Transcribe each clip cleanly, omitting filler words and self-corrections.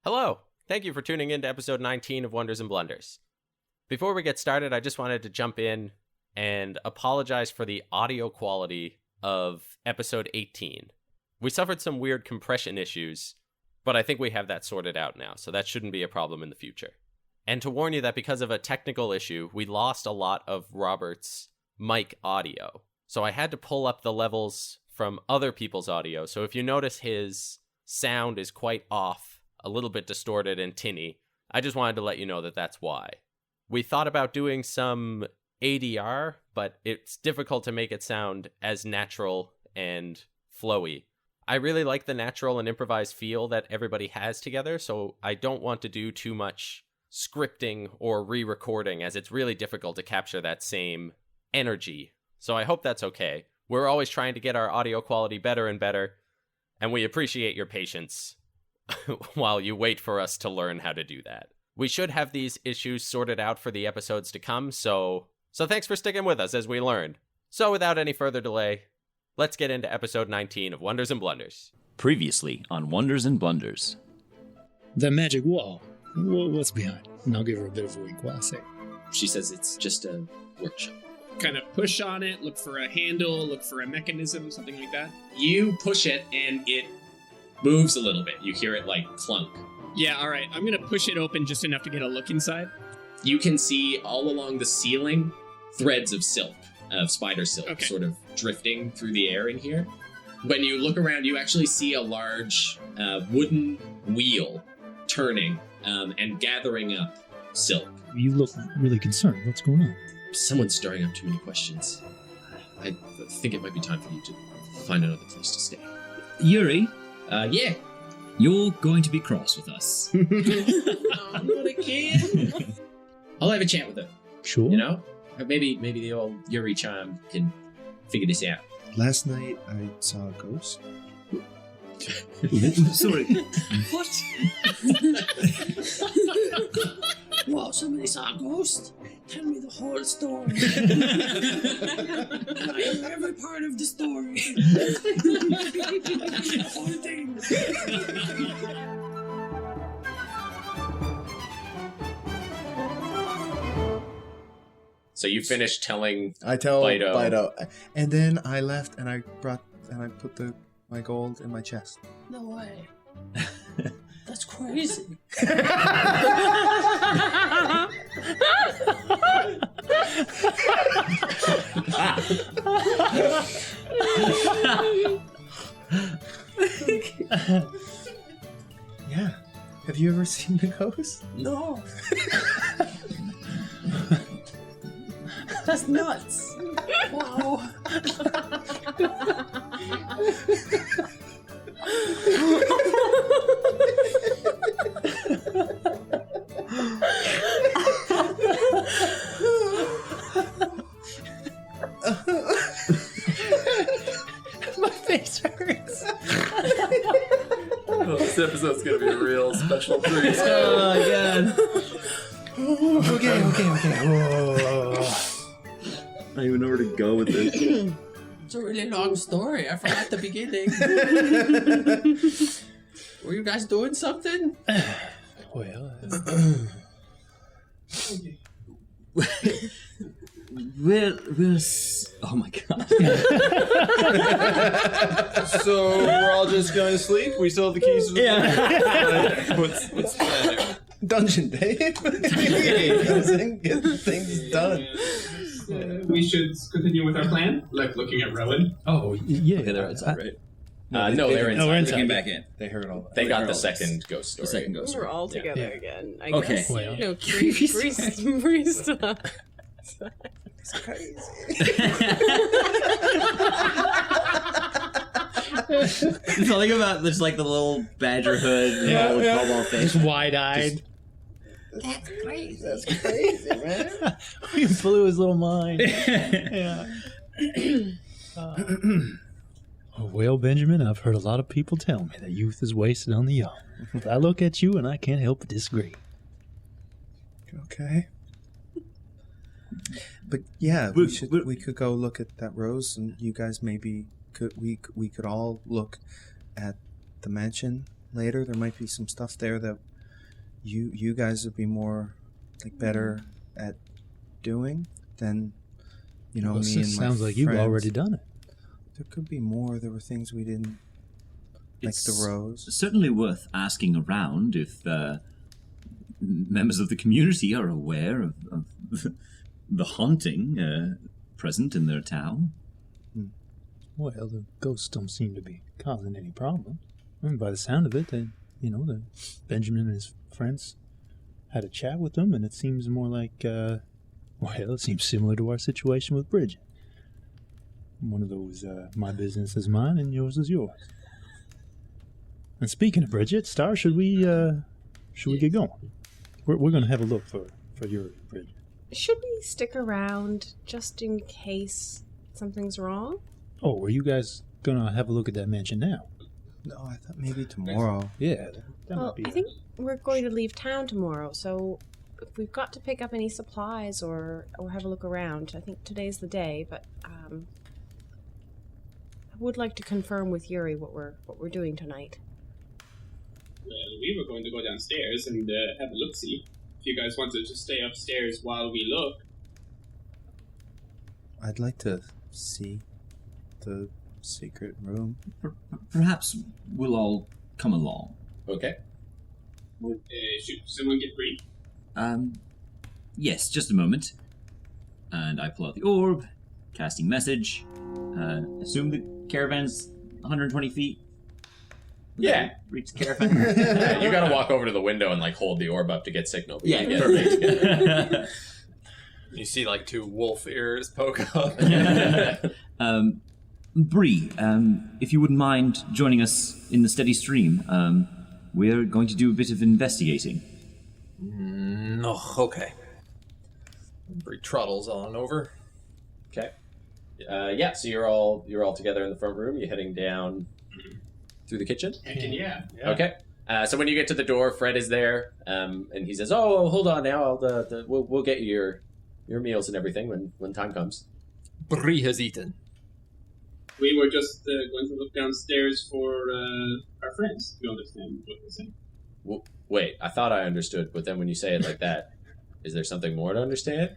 Hello! Thank you for tuning in to episode 19 of Wonders and Blunders. Before we get started, I just wanted to jump in and apologize for the audio quality of episode 18. We suffered some weird compression issues, but I think we have that sorted out now, so that shouldn't be a problem in the future. And to warn you that because of a technical issue, we lost a lot of Robert's mic audio. So I had to pull up the levels from other people's audio, so if you notice his sound is quite off, a little bit distorted and tinny, I just wanted to let you know that that's why. We thought about doing some ADR, but it's difficult to make it sound as natural and flowy. I really like the natural and improvised feel that everybody has together, so I don't want to do too much scripting or re-recording, as it's really difficult to capture that same energy. So I hope that's okay. We're always trying to get our audio quality better and better, and we appreciate your patience while you wait for us to learn how to do that. We should have these issues sorted out for the episodes to come, so thanks for sticking with us as we learn. So without any further delay, let's get into episode 19 of Wonders and Blunders. Previously on Wonders and Blunders. The magic wall. What's behind? And I'll give her a bit of a wink while I say. She says it's just a workshop. Kind of push on it, look for a handle, look for a mechanism, something like that. You push it and it moves a little bit. You hear it like clunk. Yeah, all right. I'm going to push it open just enough to get a look inside. You can see all along the ceiling threads of silk, of spider silk, sort of drifting through the air in here. When you look around, you actually see a large wooden wheel turning and gathering up silk. You look really concerned. What's going on? Someone's stirring up too many questions. I think it might be time for you to find another place to stay. Yuri? Yeah. You're going to be cross with us. Oh, not again. I'll have a chat with her. Sure. You know? Maybe the old Yuri-chan can figure this out. Last night I saw a ghost. Sorry. What? Wow, somebody saw a ghost? Tell me the whole story. I know every part of the story. The whole thing. So you finished telling I tell Bido. Bido. And then I left and I put my gold in my chest. No way. That's crazy. Yeah. Have you ever seen the ghost? No. That's nuts. Wow. My face hurts. Oh, this episode's gonna be a real special treat. Oh, my God. Okay. Whoa. I don't even know where to go with this. It's a really long story. I forgot the beginning. Were you guys doing something? Well, Oh my God. So we're all just going to sleep? We still have the keys to the What's the plan here? Dungeon Dave. Get things done. We should continue with our plan. Like looking at Rowan. oh, yeah. Okay, they're outside, right? No, they're inside. we're They inside. came back in. They heard all that. They got They're the all second ghost story. The second ghost. We're all together Yeah. again, I Okay. guess. Well. No, priest. It's crazy. Something about just like the little badger hood and the little cobalt face. Just wide-eyed. That's crazy, man. He blew his little mind. Yeah. Well, Benjamin, I've heard a lot of people tell me that youth is wasted on the young. But I look at you and I can't help but disagree. Okay. But yeah, we could go look at that rose, and you guys maybe we could all look at the mansion later. There might be some stuff there that you guys would be more better at doing than me and my sounds like you've friends. already done it. There could be more. There were things we didn't, like It's the rose. certainly worth asking around if members of the community are aware of the haunting present in their town. Well, the ghosts don't seem to be causing any problems. I mean, by the sound of it, the Benjamin and his friends had a chat with them, and it seems more like, it seems similar to our situation with Bridgette. One of those, my business is mine and yours is yours. And speaking of Bridgette, Star, should we get going? We're going to have a look for your Bridgette. Should we stick around just in case something's wrong? Oh, were you guys going to have a look at that mansion now? No, I thought maybe tomorrow. Yeah. That Well, might be I think we're going to leave town tomorrow, so if we've got to pick up any supplies or have a look around, I think today's the day, but I would like to confirm with Yuri what we're doing tonight. Well, we were going to go downstairs and have a look-see. If you guys wanted to stay upstairs while we look. I'd like to see the secret room. Perhaps we'll all come along. Okay. Should someone get free? Yes, just a moment. And I pull out the orb, casting message. Assume the caravan's 120 feet. Yeah. Reach the caravan. Yeah, you gotta walk over to the window and hold the orb up to get signal. Yeah, You get perfect. You see two wolf ears poke up. Bree, if you wouldn't mind joining us in the steady stream, we're going to do a bit of investigating. Okay. Bree trottles on over. Okay. Yeah. So you're all together in the front room. You're heading down through the kitchen. Yeah. Okay. So when you get to the door, Fred is there, and he says, "Oh, hold on now. We'll get you your meals and everything when time comes." Bree has eaten. We were just going to look downstairs for our friends. You understand what we're saying? Wait, I thought I understood, but then when you say it like that, is there something more to understand?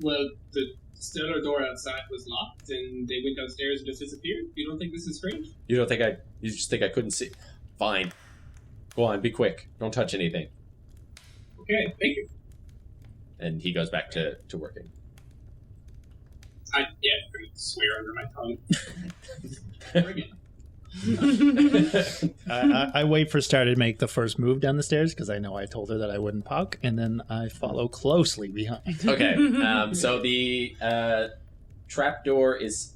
Well, the cellar door outside was locked, and they went downstairs and just disappeared. You don't think this is strange? You just think I couldn't see? Fine. Go on, be quick. Don't touch anything. Okay, thank you. And he goes back to working. I'm going to swear under my tongue. I wait for Star to make the first move down the stairs because I know I told her that I wouldn't poke, and then I follow closely behind. Okay, so the trapdoor is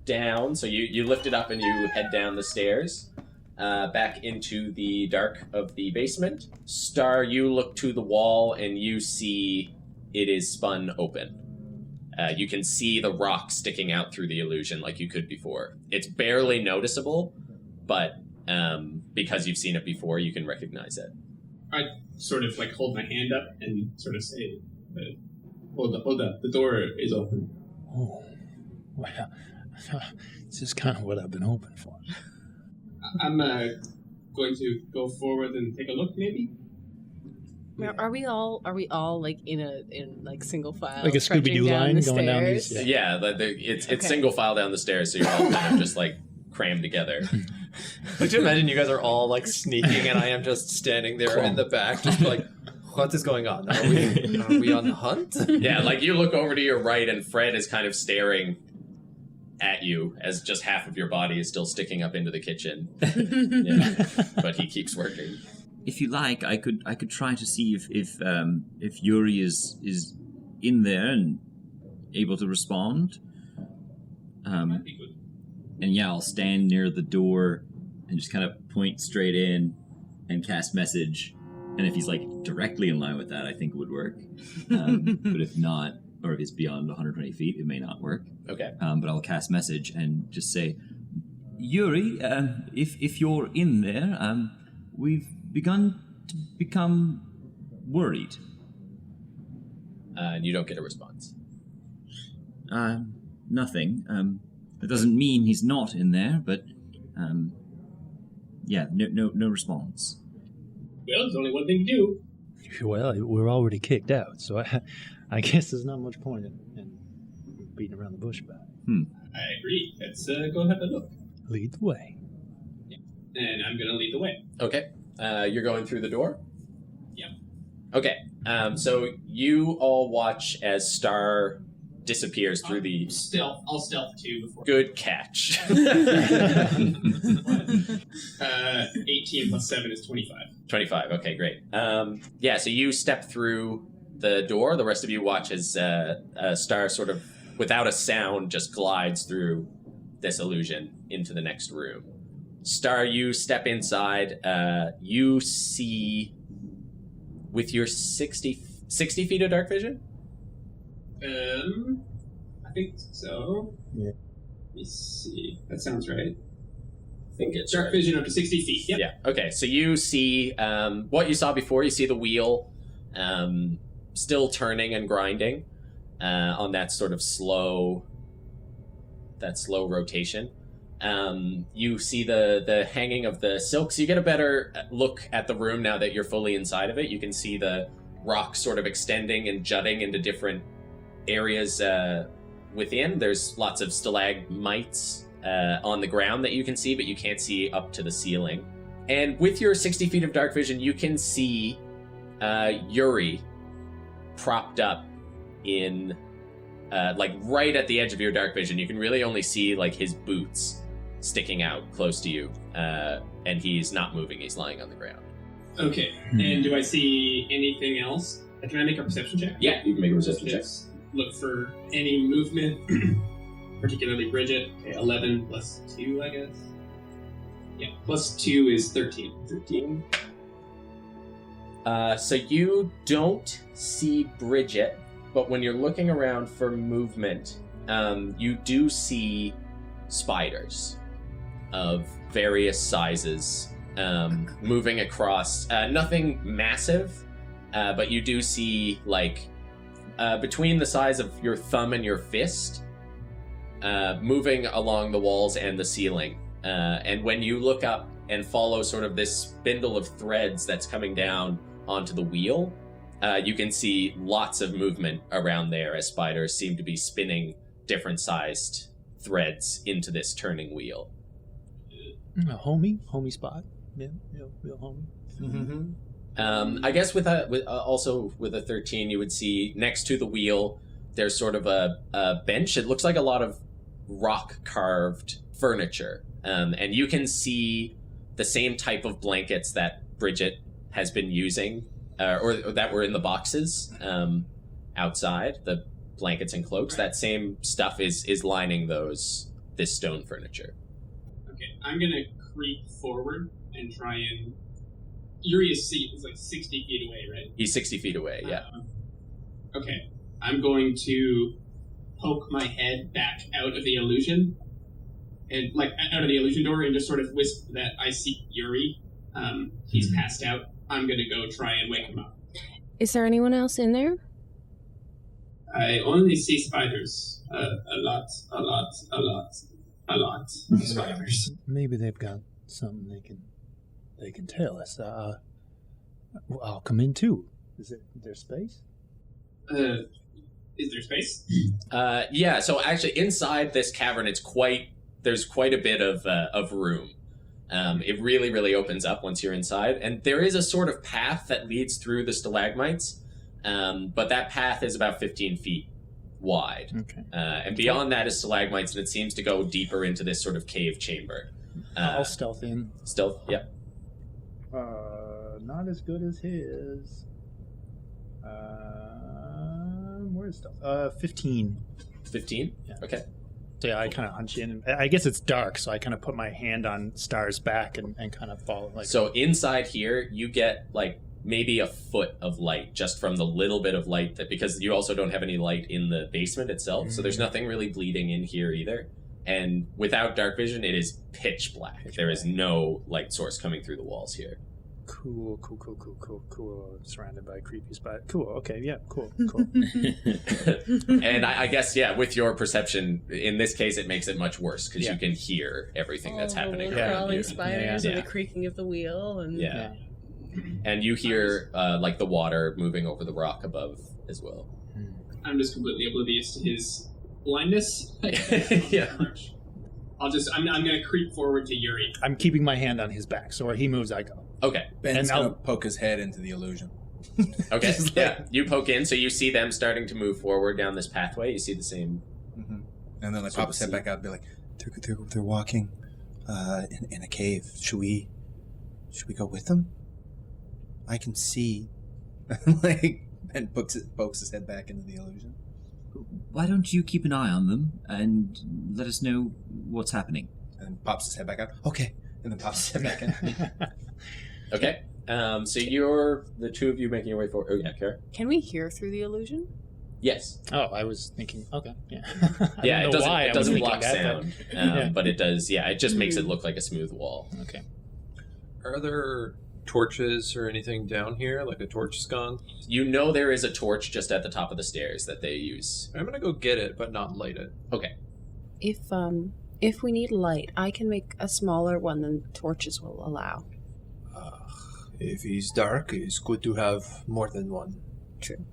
down, so you lift it up and you head down the stairs back into the dark of the basement. Star, you look to the wall and you see it is spun open. You can see the rock sticking out through the illusion like you could before. It's barely noticeable, but because you've seen it before, you can recognize it. I sort of hold my hand up and sort of say, hold up, the door is open. Oh, well, this is kind of what I've been hoping for. I'm going to go forward and take a look, maybe? Are we all in single file, like a Scooby-Doo line going down these? Yeah, it's single file down the stairs, so you're all kind of just crammed together. Could you imagine you guys are all sneaking and I am just standing there in the back, just what is going on? Are we on the hunt? Yeah, you look over to your right and Fred is kind of staring at you as just half of your body is still sticking up into the kitchen. But he keeps working. If you like, I could try to see if Yuri is in there and able to respond. That'd be good. And yeah, I'll stand near the door and just kind of point straight in and cast message. And if he's directly in line with that, I think it would work. But if not, or if it's beyond 120 feet, it may not work. Okay. But I'll cast message and just say, Yuri, if you're in there, we've begun to become worried. And you don't get a response. Nothing. It doesn't mean he's not in there, but no response. Well, there's only one thing to do. Well, we're already kicked out, so I guess there's not much point in beating around the bush about it. I agree. Let's go have a look. Lead the way. Yeah. And I'm going to lead the way. Okay. You're going through the door? Yeah. Okay. So you all watch as Star disappears through the... I'll stealth too before... Good catch. 18 plus 7 is 25. 25. Okay, great. Yeah, so you step through the door. The rest of you watch as Star sort of, without a sound, just glides through this illusion into the next room. Star, you step inside. You see, with your 60 feet of dark vision? I think so. Yeah. Let me see. That sounds right. I think it's dark vision up to 60 feet. Yep. Yeah. Okay. So you see what you saw before. You see the wheel still turning and grinding on that sort of slow rotation. You see the hanging of the silks. You get a better look at the room now that you're fully inside of it. You can see the rock sort of extending and jutting into different areas within. There's lots of stalagmites on the ground that you can see, but you can't see up to the ceiling. And with your 60 feet of dark vision, you can see Yuri propped up in like right at the edge of your dark vision. You can really only see like his boots sticking out close to you, and he's not moving. He's lying on the ground. Okay. And do I see anything else? Can I make a perception check? Yeah, you can make a perception check. Look for any movement, particularly Bridgette. Okay, 11 plus 2, I guess. Yeah, plus 2 is 13. 13. So you don't see Bridgette, but when you're looking around for movement, you do see spiders of various sizes moving across. Nothing massive, but you do see like between the size of your thumb and your fist, moving along the walls and the ceiling. And when you look up and follow sort of this spindle of threads that's coming down onto the wheel, you can see lots of movement around there as spiders seem to be spinning different sized threads into this turning wheel. A homie spot. Yeah, real homie. Mm-hmm. I guess with also with a 13, you would see next to the wheel, there's sort of a bench. It looks like a lot of rock carved furniture. And you can see the same type of blankets that Bridgette has been using, or that were in the boxes outside, the blankets and cloaks. That same stuff is lining this stone furniture. Okay, I'm gonna creep forward and try and... Yuri's seat is like 60 feet away, right? He's 60 feet away, yeah. Okay, I'm going to poke my head back out of the illusion, and like out of the illusion door, and just sort of whisper that I see Yuri. He's passed out. I'm gonna go try and wake him up. Is there anyone else in there? I only see spiders. A lot of spiders. Maybe they've got something they can tell us. I'll come in too. Is there space? Is there space? Yeah. So actually, inside this cavern, there's quite a bit of room. It really, really opens up once you're inside, and there is a sort of path that leads through the stalagmites, but that path is about 15 feet wide. Okay. And beyond that is stalagmites, and it seems to go deeper into this sort of cave chamber. I'll stealth in. Stealth, yep. Not as good as his. Where's stealth? 15. 15? Yeah. Okay. So yeah, I kind of hunch in. I guess it's dark, so I kind of put my hand on Star's back and kind of follow. Like. So inside here, you get like maybe a foot of light just from the little bit of light because you also don't have any light in the basement itself. So there's nothing really bleeding in here either. And without dark vision, it is pitch black. There is no light source coming through the walls here. Cool. Surrounded by creepy spot. Cool. Okay. Yeah. Cool. And I guess, yeah, with your perception, in this case, it makes it much worse because you can hear everything that's happening around crawling you. spiders and the creaking of the wheel. And And you hear like the water moving over the rock above as well. I'm just completely oblivious to his blindness. Yeah. I'm gonna creep forward to Yuri. I'm keeping my hand on his back, so where he moves, I go. Okay. Ben's And gonna poke his head into the illusion. Okay. Just Yeah. You poke in, so you see them starting to move forward down this pathway. You see the same. Mm-hmm. And then like So pop his head back out and be like, they're walking in a cave. Should we go with them? I can see. Like Ben pokes his head back into the illusion. Why don't you keep an eye on them and let us know what's happening? And then pops his head back out. Okay. And then pops his head back in. Okay. So you're the two of you making your way forward. Oh yeah, Cara. Can we hear through the illusion? Yes. Oh, I was thinking. Okay, yeah. Yeah, it doesn't. why It I was doesn't thinking block that, sound, yeah. but it does. Yeah, it just makes it look like a smooth wall. Okay. Are there torches or anything down here? Like a torch is gone? You know there is a torch just at the top of the stairs that they use. I'm gonna go get it, but not light it. Okay. If we need light, I can make a smaller one than the torches will allow. If he's dark, it's good to have more than one. True.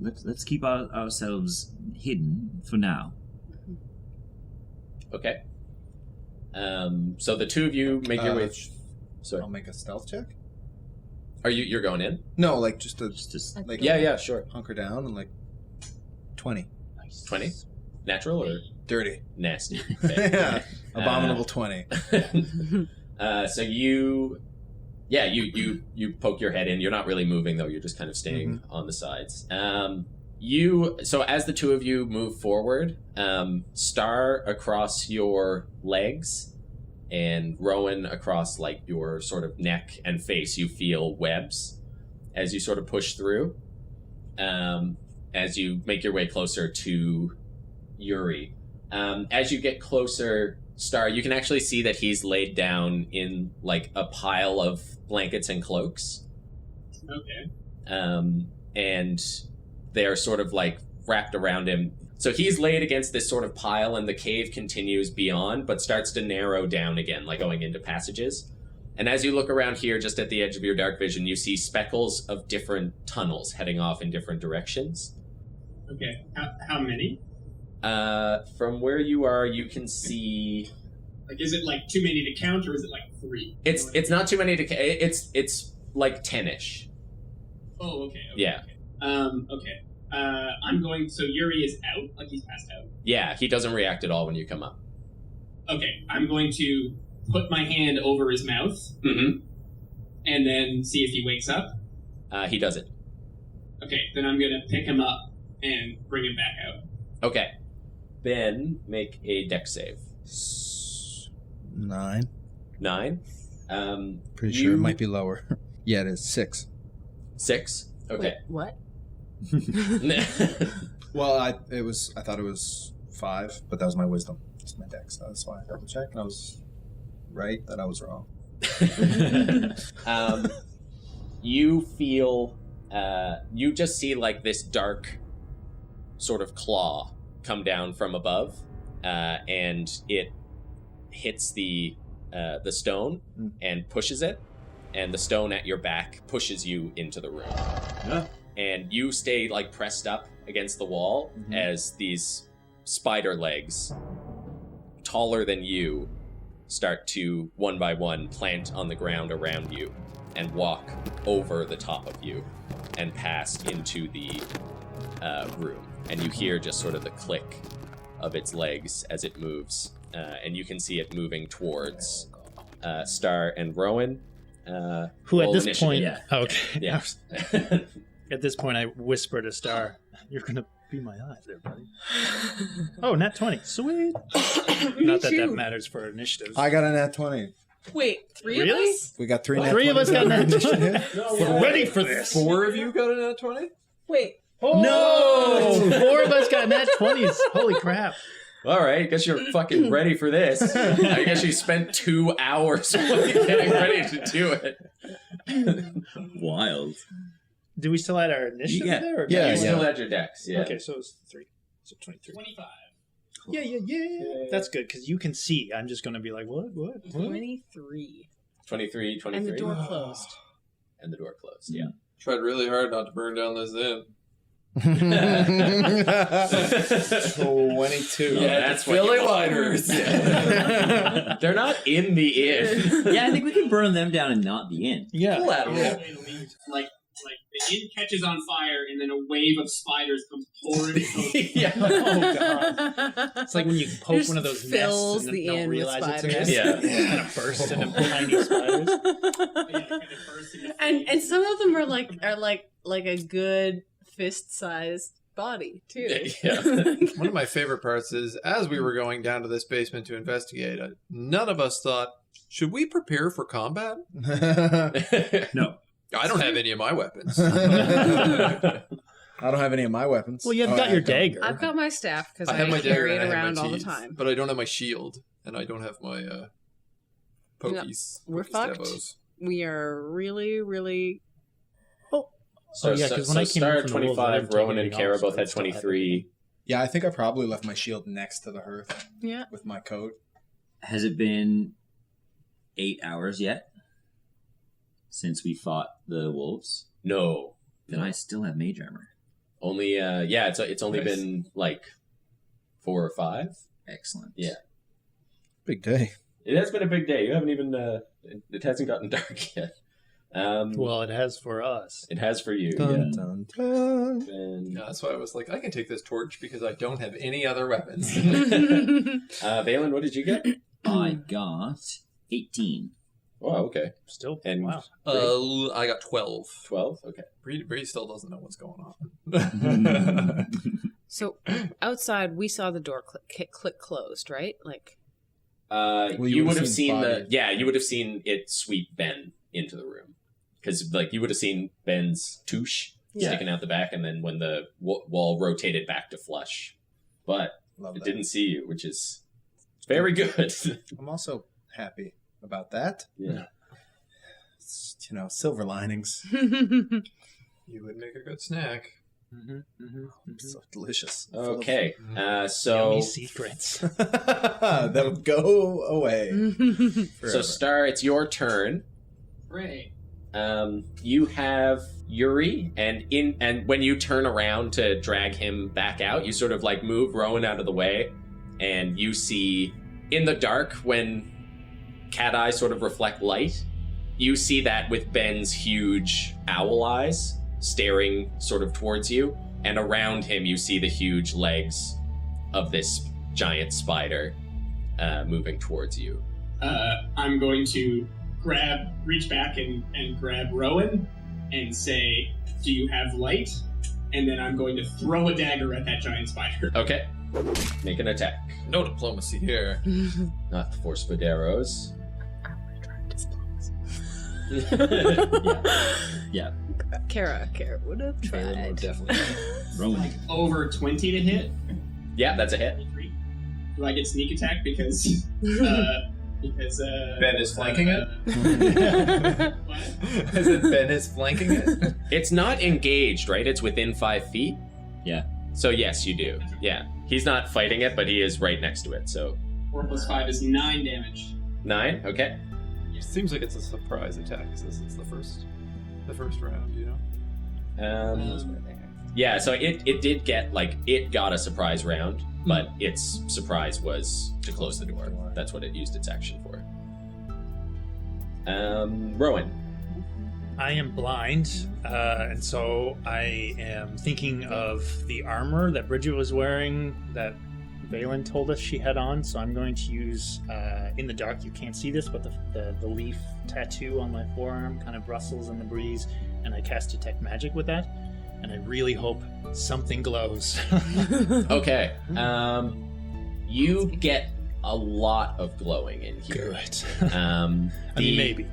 Let's keep ourselves hidden for now. Okay. So the two of you make your way. Sorry. I'll make a stealth check. Are you're going in? No, like just like Yeah, sure. hunker down and like 20. Nice. 20? Natural or Dirty. nasty? Okay. Yeah. Abominable 20. So you poke your head in. You're not really moving though. You're just kind of staying on the sides. So as the two of you move forward, Star across your legs and Rowan across like your sort of neck and face, you feel webs as you sort of push through. As you make your way closer to Yuri. As you get closer, Star, you can actually see that he's laid down in like a pile of blankets and cloaks. Okay. And they're sort of like wrapped around him. So he's laid against this sort of pile, and the cave continues beyond, but starts to narrow down again, like going into passages. And as you look around here, just at the edge of your dark vision, you see speckles of different tunnels heading off in different directions. Okay. How many? From where you are, you can see. Like, is it like too many to count, or is it like 3? It's not too many to. It's like 10-ish. Oh, okay. Yeah. Okay. I'm going. So Yuri is out, like he's passed out. Yeah, he doesn't react at all when you come up. Okay, I'm going to put my hand over his mouth, and then see if he wakes up. He doesn't. Okay, then I'm gonna pick him up and bring him back out. Okay. Ben, make a dex save. 9. 9. Pretty sure it might be lower. Yeah, it is 6. 6. Okay. Wait, what? Well, I thought it was 5, but that was my wisdom. It's my dex. So that's why I double checked. And I was right that I was wrong. You feel. You just see like this dark sort of claw come down from above, and it hits the stone and pushes it, and the stone at your back pushes you into the room. Yeah. And you stay like pressed up against the wall as these spider legs, taller than you, start to one by one plant on the ground around you and walk over the top of you and pass into the room. And you hear just sort of the click of its legs as it moves, and you can see it moving towards Star and Rowan. Who at this initiative. point? Yeah. Okay. Yeah. At this point, I whisper to Star, "You're gonna be my eyes, there, buddy." Oh, nat 20, sweet. Not that that matters for initiative. I got a nat 20. Wait, 3 Really? of us? We got 3 nat 20s. 3 of us got nat 20. No, We're ready for this. 4 of you got a nat 20? Wait. Oh, no! 4 of us got nat 20s. Holy crap. All right, I guess you're fucking ready for this. I guess you spent 2 hours getting ready to do it. Wild. Do we still add our initiative Yeah. there? Or You still had your dex, yeah. Okay, so it's 3. So 23. 25. Yeah. That's good, because you can see. I'm just going to be like, what? 23. 23, 23. And the door closed. And the door closed, yeah. Tried really hard not to burn down this inn. 22. Yeah, that's Philly liners. They're not in the inn. Yeah, I think we can burn them down and not the inn. Yeah. Collateral. Like the inn catches on fire, and then a wave of spiders comes pouring out. Yeah. Oh, God. It's like when you poke Just one of those fills nests and the don't inn with realize it's a spiders. nest. Yeah. It just kind of bursts into tiny spiders. And some of them are like a good fist-sized body too. Yeah. One of my favorite parts is, as we were going down to this basement to investigate, none of us thought, should we prepare for combat? No. I don't have any of my weapons. I don't have any of my weapons. Well, you've got your dagger. I've got my staff because I I, have my dagger carry and it I have around my all the teeth, time. but I don't have my shield, and I don't have my pokies. We're pokey fucked. stabos. We are really, really. So, Oh, yeah, 'cause when I came Star in had from the wolves, I 25, didn't take Rowan and anything Cara else, both but I had still had 23. Yeah, I think I probably left my shield next to the hearth Yeah. with my coat. Has it been 8 hours yet since we fought the wolves? No. Then I still have mage armor. Only, it's only Nice. been like 4 or 5. Excellent. Yeah. Big day. It has been a big day. You haven't even, it hasn't gotten dark yet. Well, it has for us. It has for you. Dun, dun, dun. And, Yeah, that's why I was like, I can take this torch because I don't have any other weapons. Vaelin, what did you get? I got 18. Oh, okay. Still, And wow. I got 12. 12? Okay. Bree still doesn't know what's going on. So outside, we saw the door click closed, right? Like. You would have seen bodies. you would have seen it sweep Ben into the room. Because, like, you would have seen Ben's touche sticking out the back, and then when the wall rotated back to flush. But Love it that. didn't see you, which is very good. I'm also happy about that. Yeah. It's, silver linings. You would make a good snack. So delicious. Okay. Yummy So secrets. That'll go away. so forever. Star, it's your turn. Hooray. You have Yuri, and when you turn around to drag him back out, you sort of like move Rowan out of the way, and you see in the dark when cat eyes sort of reflect light, you see that with Ben's huge owl eyes staring sort of towards you, and around him you see the huge legs of this giant spider moving towards you. I'm going to reach back and grab Rowan and say, do you have light? And then I'm going to throw a dagger at that giant spider. Okay. Make an attack. No diplomacy here. Not for Spaderos. Yeah. Cara would have tried. Definitely. Rowan. Over 20 to hit. Yeah, that's a hit. Do I get sneak attack because Ben is flanking it? What? Is it Ben is flanking it? It's not engaged, right? It's within 5 feet. Yeah. So yes, you do. Yeah. He's not fighting it, but he is right next to it. So 4 + 5 is 9 damage. 9. Okay. Seems like it's a surprise attack since it's the first round, you know? Yeah. So it did get it got a surprise round, but its surprise was to close the door. That's what it used its action for. Rowan. I am blind, and so I am thinking of the armor that Bridgette was wearing that Vaelin told us she had on. So I'm going to use, in the dark you can't see this, but the leaf tattoo on my forearm kind of rustles in the breeze, and I cast Detect Magic with that, and I really hope something glows. Okay. You get a lot of glowing in here. Good. I mean, maybe.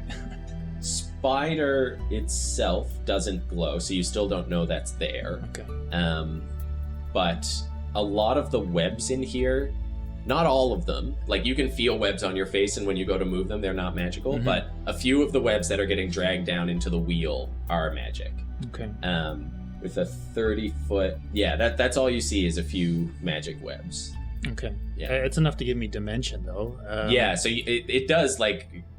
Spider itself doesn't glow, so you still don't know that's there. Okay. But a lot of the webs in here, not all of them, you can feel webs on your face, and when you go to move them, they're not magical, but a few of the webs that are getting dragged down into the wheel are magic. Okay. With a 30-foot... Yeah, that's all you see is a few magic webs. Okay. Yeah. It's enough to give me dimension, though. Yeah, so it does,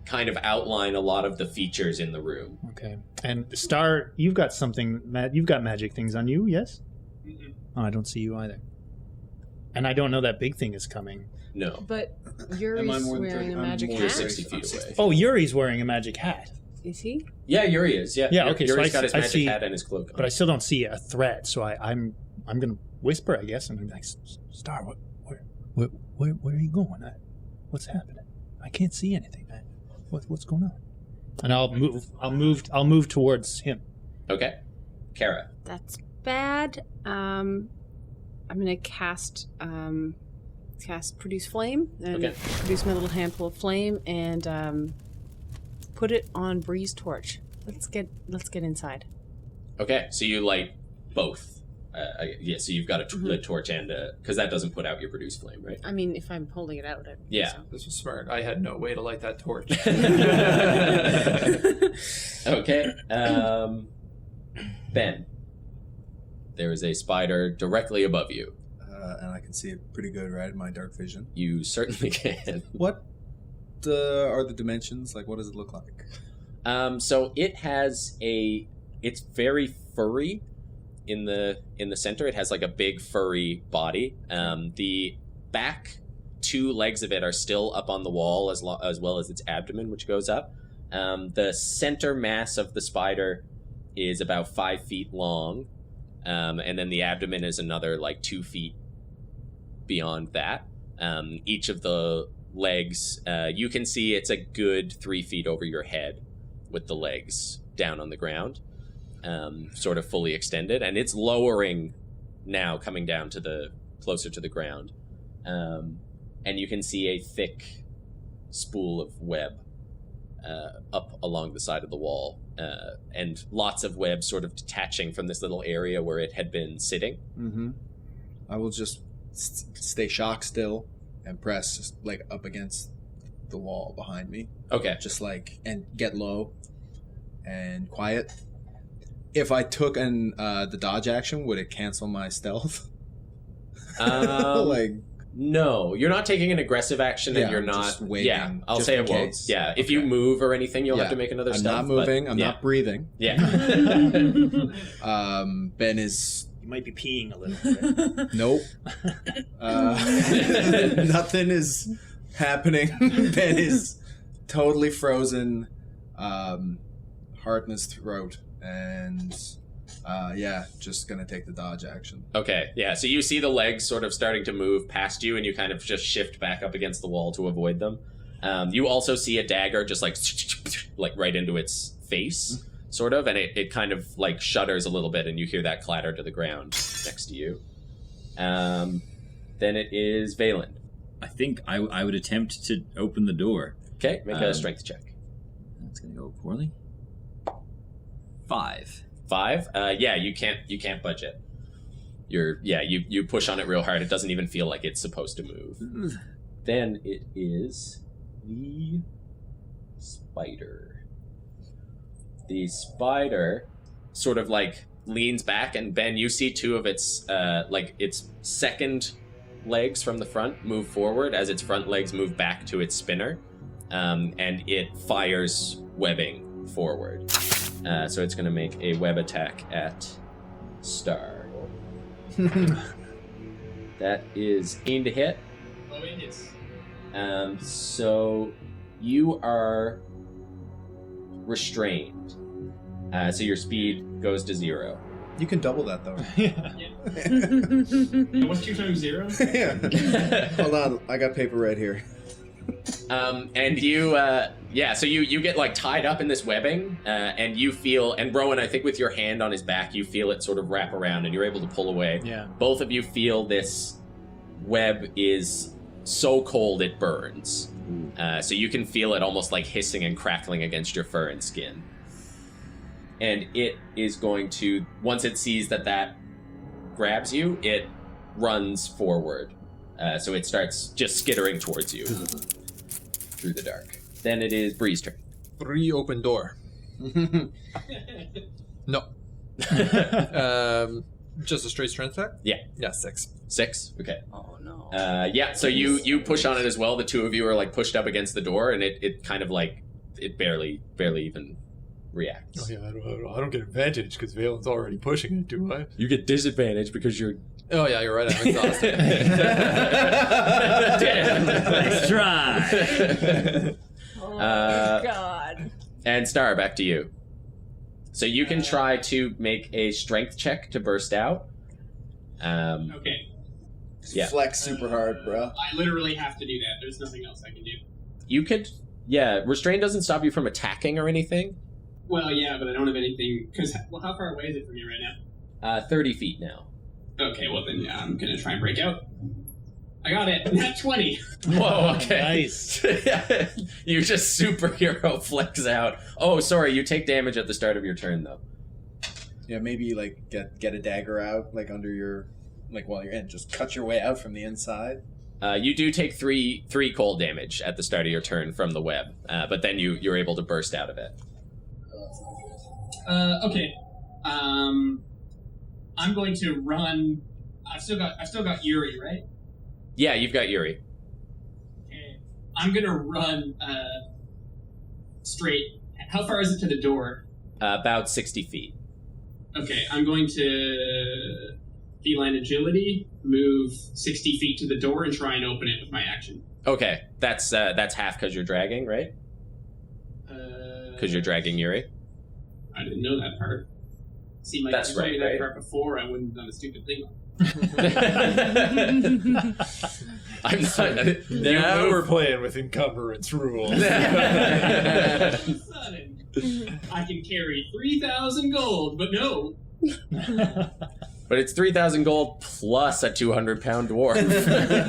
kind of outline a lot of the features in the room. Okay. And Star, you've got something. You've got magic things on you, yes? Mm-mm. Oh, I don't see you either. And I don't know that big thing is coming. No. But Am I Yuri's more than wearing 30? a I'm magic more You're hat. than 60 feet away. Oh, Yuri's wearing a magic hat. Is he? Yeah, Yuri is. Yeah, Yeah, okay, so Yuri's I got his see- I magic see- hat and his cloak on. But I still don't see a threat, so I'm gonna whisper, I guess. I'm gonna be like, Star, where are you going? What's happening? I can't see anything. What's going on? And I'll move towards him. Okay. Cara. That's bad. I'm gonna cast produce flame and Okay. produce my little handful of flame and put it on Bree's torch. Let's get inside. Okay, so you light both. So you've got a lit torch and because that doesn't put out your produce flame, right? I mean, if I'm holding it out. Yeah. So. This was smart. I had no way to light that torch. Okay. Ben. There is a spider directly above you. And I can see it pretty good, right? In my dark vision. You certainly can. What are the dimensions? Like, what does it look like? So it has it's very furry in the center. It has like a big furry body. The back 2 legs of it are still up on the wall as well as its abdomen, which goes up. The center mass of the spider is about 5 feet long. And then the abdomen is another like 2 feet beyond that. Each of the legs, you can see it's a good 3 feet over your head with the legs down on the ground, sort of fully extended, and it's lowering now, coming down to closer to the ground. And you can see a thick spool of web up along the side of the wall, and lots of web sort of detaching from this little area where it had been sitting. Mm-hmm. I will just stay shocked still and press just like up against the wall behind me. Okay. Just like, and get low and quiet. If I took the dodge action, would it cancel my stealth? Like, no, you're not taking an aggressive action, and Yeah, you're I'm not. just waiting, Yeah, I'll just say in it won't. case. Yeah, if Okay. you move or anything, you'll have Yeah. to make another I'm stealth. not moving. but- I'm not breathing. Yeah. Ben is. You might be peeing a little bit. Nope. Nothing is happening. Ben is totally frozen. Heart in his throat, and just gonna take the dodge action. Okay, yeah, so you see the legs sort of starting to move past you, and you kind of just shift back up against the wall to avoid them. You also see a dagger just like right into its face, sort of, and it kind of like shudders a little bit, and you hear that clatter to the ground next to you. Then it is Vaelin. I think I would attempt to open the door. Okay, make a strength check. That's gonna go poorly. 5. 5? Yeah, you can't budge it. You push on it real hard. It doesn't even feel like it's supposed to move. Then it is the spider. The spider sort of like leans back, and Ben, you see 2 of its its second legs from the front move forward as its front legs move back to its spinner, and it fires webbing forward. So it's going to make a web attack at Star. That is aimed to hit. Oh, it is. So you are restrained. So your speed goes to 0. You can double that though. What's 2 times 0? Yeah. Hold on, I got paper right here. And you, so you get like tied up in this webbing, and you feel, and Rowan, I think with your hand on his back, you feel it sort of wrap around, and you're able to pull away. Yeah. Both of you feel this web is so cold it burns. So you can feel it almost like hissing and crackling against your fur and skin. And it is going to, once it sees that grabs you, it runs forward. So it starts just skittering towards you through the dark. Then it is Bree's turn. Bree, open door. No. Just a straight strength check? Yeah. Yeah, 6. 6? Okay. Oh no. So you push on it as well. The 2 of you are like pushed up against the door, and it kind of like it barely even reacts. Oh yeah, I don't get advantage because Vaelin's already pushing it, do I? You get disadvantage because you're... Oh yeah, you're right. I'm exhausted. Damn. Nice try. Oh my god. And Star, back to you. So you can try to make a strength check to burst out. Okay. Yeah. Flex super hard, bro. I literally have to do that. There's nothing else I can do. You could... Yeah, restrain doesn't stop you from attacking or anything. Well, yeah, but I don't have anything... Because, how far away is it from you right now? 30 feet now. Okay, well then, yeah, I'm gonna try and break out. I got it. Nat 20. Whoa, okay. Nice. You just superhero flex out. Oh, sorry, you take damage at the start of your turn, though. Yeah, maybe like get a dagger out, like under your, like while you're in, just cut your way out from the inside. You do take three cold damage at the start of your turn from the web, but then you're able to burst out of it. Okay. I'm going to run. I've still got Yuri, right? Yeah, you've got Yuri. Okay. I'm gonna run straight. How far is it to the door? About 60 feet. Okay, I'm going to feline agility, move 60 feet to the door, and try and open it with my action. Okay, that's half because you're dragging, right? Because you're dragging Yuri. I didn't know that part. See, my That's you told me right, that part before, I wouldn't have done a stupid thing. I'm not. Now we're playing with encumbrance rules. I can carry 3,000 gold, but no. But it's 3,000 gold plus a 200-pound dwarf.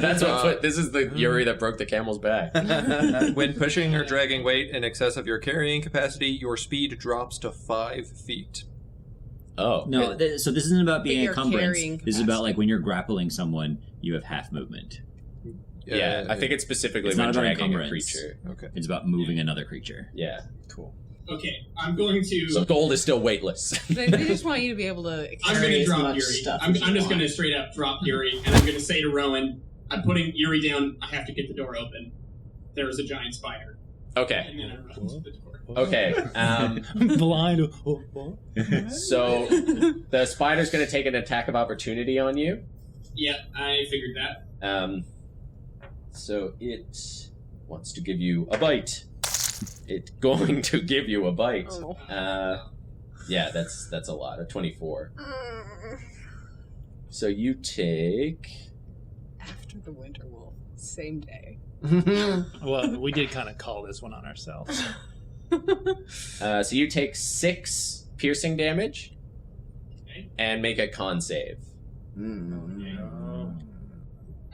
That's what. This is the Yuri that broke the camel's back. When pushing or dragging weight in excess of your carrying capacity, your speed drops to 5 feet. Oh. No, so this isn't about being your encumbrance. carrying This is about like when you're grappling someone, you have half movement. Yeah, I think it's specifically It's when not about dragging a encumbrance. creature. Okay. It's about moving another creature. Yeah. Cool. Okay, I'm going to... So gold is still weightless. They just want you to be able to I'm going carry to as drop much Yuri. stuff I'm as you just want. going to straight up drop Yuri, and I'm going to say to Rowan, I'm putting Yuri down, I have to get the door open. There's a giant spider. Okay. And then I run to the door. Okay. Blind. So the spider's going to take an attack of opportunity on you. Yeah, I figured that. So it wants to give you a bite. It's going to give you a bite. Oh. Yeah, that's a lot. A 24. So you take... After the winter wolf, same day. Well, we did kind of call this one on ourselves. So you take 6 piercing damage Okay. and make a con save.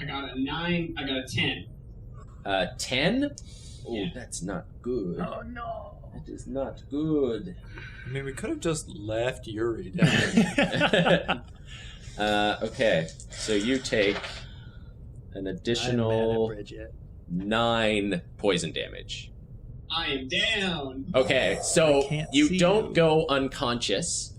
I got a 9, I got a 10. 10? Oh, Yeah. that's not good. Oh no! That is not good. I mean, we could have just left Yuri down. Okay, so you take an additional Bridgette. 9 poison damage. I am down. Okay, I so can't you see don't you. go unconscious,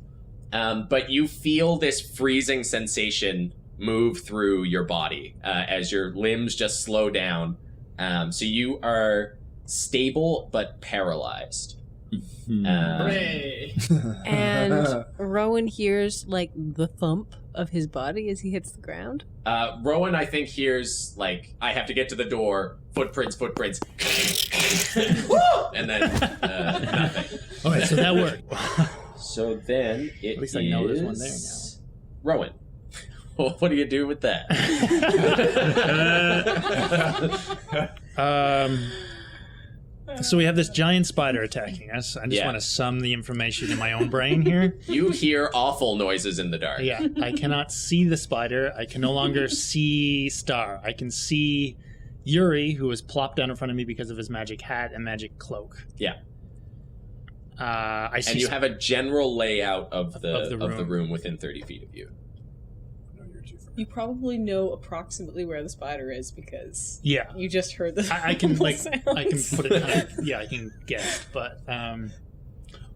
but you feel this freezing sensation move through your body as your limbs just slow down. So you are stable but paralyzed. Hooray. And Rowan hears like the thump of his body as he hits the ground. Rowan, I think, hears, like, I have to get to the door, footprints, and then nothing. Okay, so that worked. So then it At least I know there's one there is Rowan. What do you do with that? So we have this giant spider attacking us. I just Yeah. want to sum the information in my own brain here. You hear awful noises in the dark. Yeah, I cannot see the spider. I can no longer see Star. I can see Yuri, who was plopped down in front of me because of his magic hat and magic cloak. Yeah. I see. And you have a general layout of the room. room within 30 feet of you. You probably know approximately where the spider is because Yeah. you just heard the I can like sounds. I can put it kind of, I can guess, but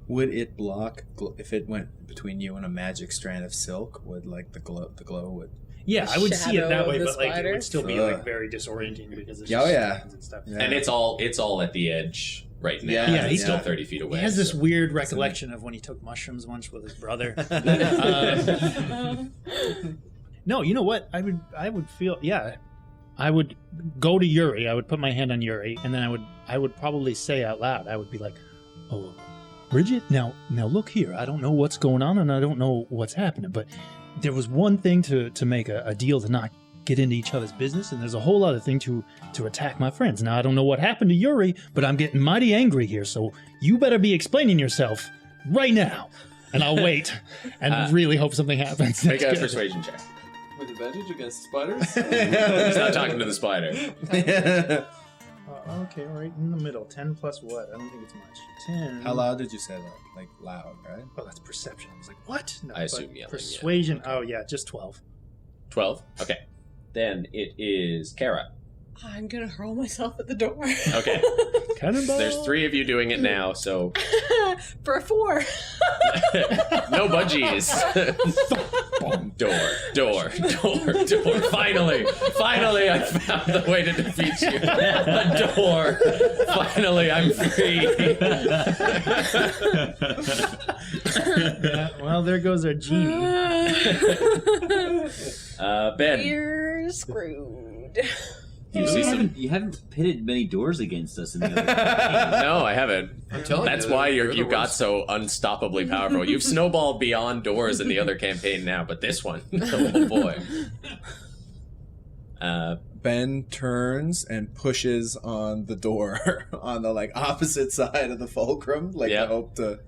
Would it block if it went between you and a magic strand of silk? Would like the glow would? Yeah, I would see it shadow that of way, the but like it spider. would still be like very disorienting because it's Oh, just yeah. and stuff. Yeah. And it's all at the edge right now. Yeah, It's he's still yeah. 30 feet away. He has this so- weird recollection of when he took mushrooms once with his brother. No, you know what? I would feel I would go to Yuri. I would put my hand on Yuri, and then I would probably say out loud. I would be like, "Oh, Bridgette, now look here. I don't know what's going on, and I don't know what's happening, but there was one thing to make a deal to not get into each other's business, and there's a whole other thing to attack my friends. Now I don't know what happened to Yuri, but I'm getting mighty angry here. So you better be explaining yourself right now, and I'll wait and really hope something happens." Make a That's good. persuasion check. With advantage against spiders? He's not talking to the spider. Okay, right in the middle. 10 plus what? I don't think it's much. 10. How loud did you say that? Like loud, right? Oh, that's perception. I was like, what? No, I assume but yelling, persuasion. Oh, yeah, just 12. 12? Okay. Then it is Cara. I'm gonna hurl myself at the door. Okay. Cannonball. There's 3 of you doing it now, so For a 4. no budgies. Door. Finally, I found the way to defeat you. A door. Finally, I'm free. Well, there goes our genie. Ben. You're screwed. You haven't pitted many doors against us in the other campaign. No, I haven't. I'm telling That's you, why you're you the got worst. so unstoppably powerful. You've snowballed beyond doors in the other campaign now, but this one, oh boy. Ben turns and pushes on the door on the like opposite side of the fulcrum, like Yeah. I hope to.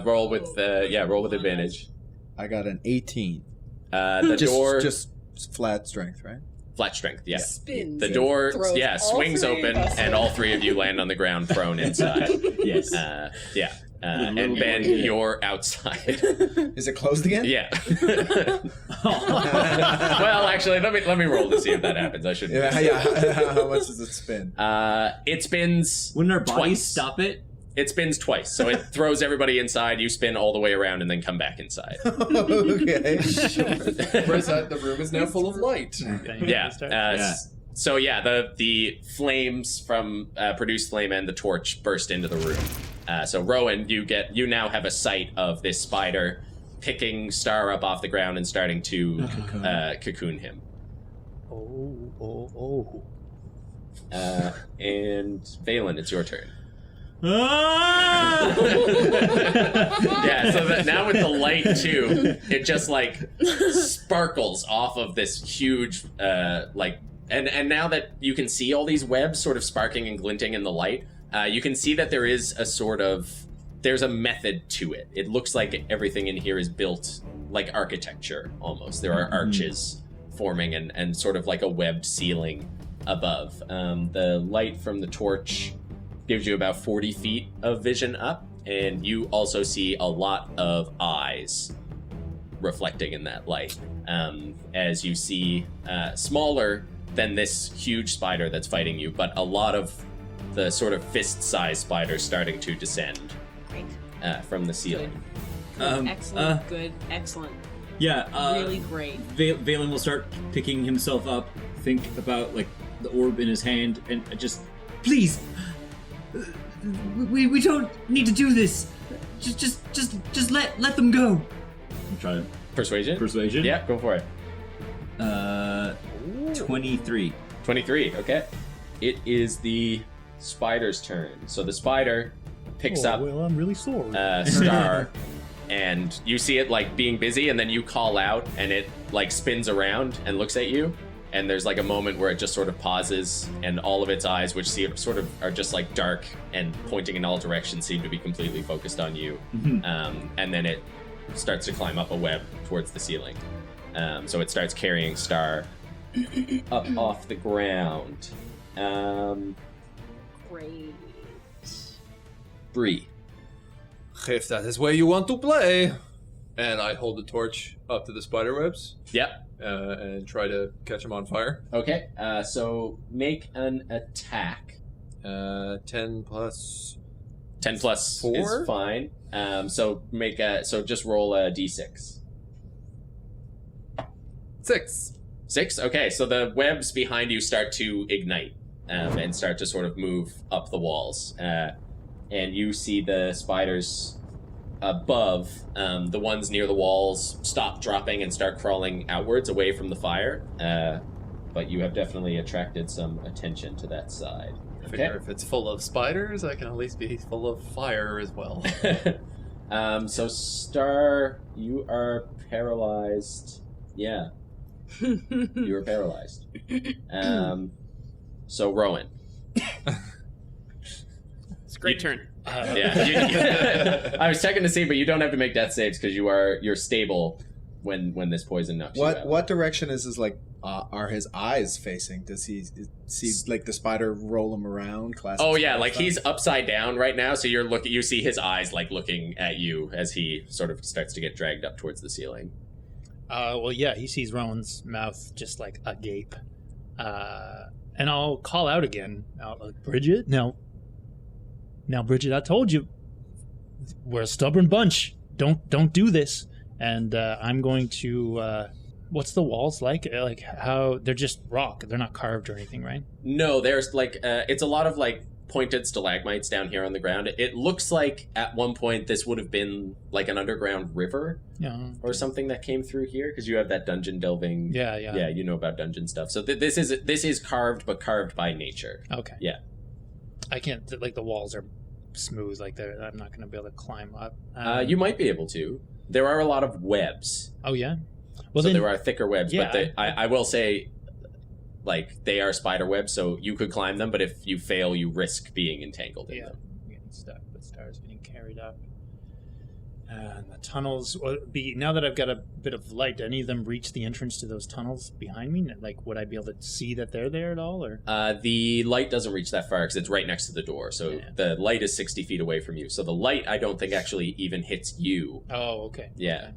Roll with advantage. I got an 18. The door just flat strength, right? flat strength, yeah. Spins. The door, Throws all swings 3 open, of us and in. all 3 of you land on the ground, prone inside. Yes. And Ben, you're outside. Is it closed again? Yeah. Well, actually, let me roll to see if that happens. I shouldn't. Yeah. How much does it spin? It spins. Wouldn't our bodies twice. stop it? It spins twice, so it throws everybody inside. You spin all the way around and then come back inside. Okay. The room is now full of light. Yeah. So yeah, the flames from produced flame and the torch burst into the room. So Rowan, you now have a sight of this spider picking Star up off the ground and starting to cocoon him. And Vaelin, it's your turn. Yeah, so that now with the light too, it just like sparkles off of this huge and now that you can see all these webs sort of sparking and glinting in the light, you can see that there's a method to it. It looks like everything in here is built like architecture almost. There are arches forming and sort of like a webbed ceiling above. The light from the torch gives you about 40 feet of vision up, and you also see a lot of eyes reflecting in that light. As you see smaller than this huge spider that's fighting you, but a lot of the sort of fist-sized spiders starting to descend from the ceiling. Excellent. Yeah. Really great. Vaelin will start picking himself up, think about like the orb in his hand, and just, please, we don't need to do this. Just let them go. I'm trying to persuasion. Yeah, go for it. 23. 23. Okay. It is the spider's turn. So the spider picks up Well, I'm really sore. Star, and you see it like being busy, and then you call out, and it like spins around and looks at you. And there's like a moment where it just sort of pauses, and all of its eyes, which sort of are just like dark and pointing in all directions, seem to be completely focused on you. And then it starts to climb up a web towards the ceiling. So it starts carrying Star up off the ground. Great. Bree. If that is where you want to play. And I hold the torch up to the spider webs. Yep. And try to catch them on fire. Okay, so make an attack. 10 plus 10 plus 4? is fine. So just roll a d6. 6. 6? Okay, so the webs behind you start to ignite and start to sort of move up the walls. And you see the spiders above, the ones near the walls, stop dropping and start crawling outwards away from the fire. But you have definitely attracted some attention to that side. I figure if it's full of spiders, I can at least be full of fire as well. So Star, you are paralyzed. Yeah. You are paralyzed. So Rowan. It's a great turn. Yeah. I was checking to see, but you don't have to make death saves because you're stable when this poison knocks you out. What direction is his are his eyes facing? Does he see like the spider roll him around? Oh yeah, like he's upside down right now, so you see his eyes like looking at you as he sort of starts to get dragged up towards the ceiling. Well, yeah, he sees Rowan's mouth just like agape, and I'll call out again. Bridgette, now, Bridgette, I told you, we're a stubborn bunch. Don't do this. And I'm going to. What's the walls like? Like how they're just rock. They're not carved or anything, right? No, there's like it's a lot of like pointed stalagmites down here on the ground. It looks like at one point this would have been like an underground river or something that came through here because you have that dungeon delving. Yeah. You know about dungeon stuff. So this is carved, but carved by nature. Okay. Yeah. I can't like the walls are smooth. Like I'm not going to be able to climb up. You might be able to. There are a lot of webs. Oh yeah. Well, so then, there are thicker webs, yeah, but I will say, like, they are spider webs, so you could climb them, but if you fail, you risk being entangled in them. Getting stuck with stars getting carried up. And the tunnels, now that I've got a bit of light, do any of them reach the entrance to those tunnels behind me? Like, would I be able to see that they're there at all? Or the light doesn't reach that far because it's right next to the door, so the light is 60 feet away from you. So the light, I don't think, actually even hits you. Oh, okay. Yeah.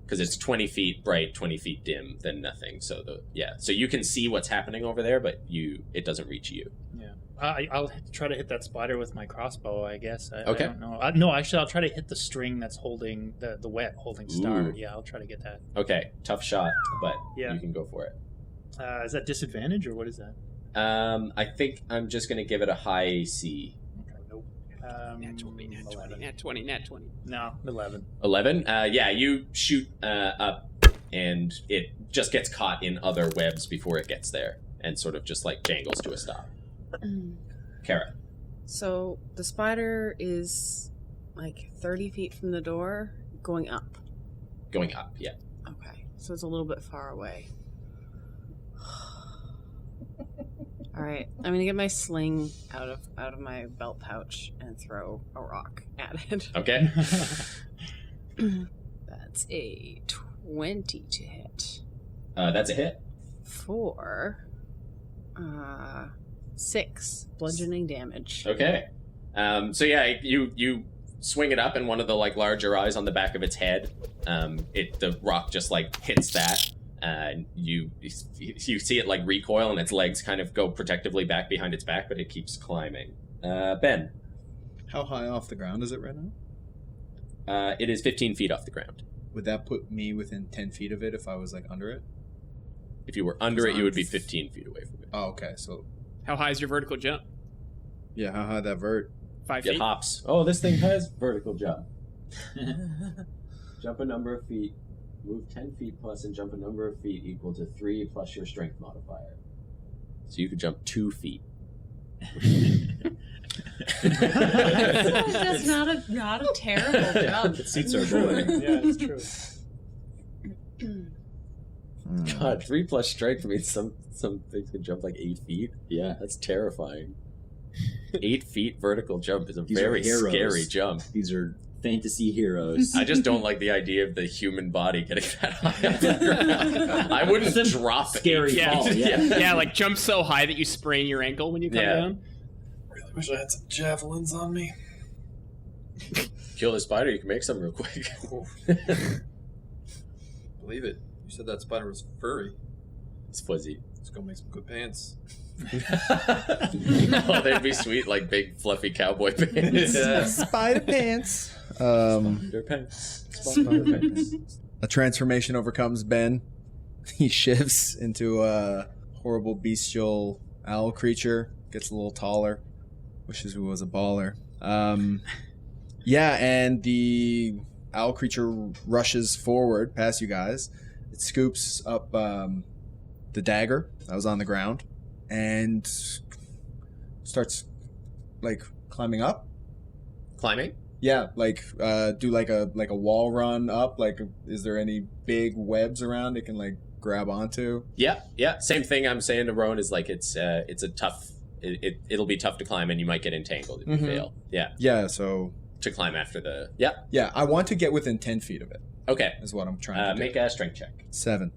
Because it's 20 feet bright, 20 feet dim, then nothing. So so you can see what's happening over there, but it doesn't reach you. Yeah, I'll try to hit that spider with my crossbow, I guess. Okay. I don't know. No, actually, I'll try to hit the string that's holding the web holding Star. Ooh. Yeah, I'll try to get that. Okay, tough shot, but you can go for it. Is that disadvantage or what is that? I think I'm just gonna give it a high AC. Nat 20. No, 11. 11? Yeah, you shoot up, and it just gets caught in other webs before it gets there, and sort of just like jangles to a stop. Cara. So the spider is like 30 feet from the door, going up. Going up, yeah. Okay, so it's a little bit far away. All right, I'm gonna get my sling out of my belt pouch and throw a rock at it. Okay. That's a 20 to hit. That's a hit. For 6 bludgeoning damage. Okay. So yeah, you swing it up, and one of the like larger eyes on the back of its head, the rock just like hits that. You see it like recoil, and its legs kind of go protectively back behind its back, but it keeps climbing. Ben. How high off the ground is it right now? It is 15 feet off the ground. Would that put me within 10 feet of it if I was like under it? If you were under it, you would be 15 feet away from it. Oh, okay. So how high is your vertical jump? Yeah, how high that vert? 5 It feet. hops. Oh, this thing has vertical jump. Jump a number of feet. Move 10 feet plus and jump a number of feet equal to 3 plus your strength modifier. So you could jump 2 feet. That's not a terrible jump. It suits our boy. Yeah, it's true. God, 3 plus strength means some things can jump like 8 feet. Yeah, that's terrifying. 8 feet vertical jump is a very scary jump. These are fantasy heroes. I just don't like the idea of the human body getting that high off the ground. I wouldn't drop it. Scary fall. Yeah, like jump so high that you sprain your ankle when you come down. Really wish I had some javelins on me. Kill the spider, you can make some real quick. Believe it. You said that spider was furry. It's fuzzy. Let's go make some good pants. Oh, they'd be sweet, like big fluffy cowboy pants. Yeah. Spider pants. Spider pants. A transformation overcomes Ben. he shifts into a horrible bestial owl creature. Gets a little taller. Wishes he was a baller. Yeah, and the owl creature rushes forward past you guys. It scoops up the dagger that was on the ground and starts like climbing up. Climbing? Yeah, like do like a wall run up. Like, is there any big webs around it can like grab onto? Yeah. Same thing I'm saying to Rowan is like it's a tough. It'll be tough to climb and you might get entangled if you fail. Yeah. Yeah. So to climb after the Yeah. I want to get within 10 feet of it. Okay. Is what I'm trying to do. Make a strength check. 7.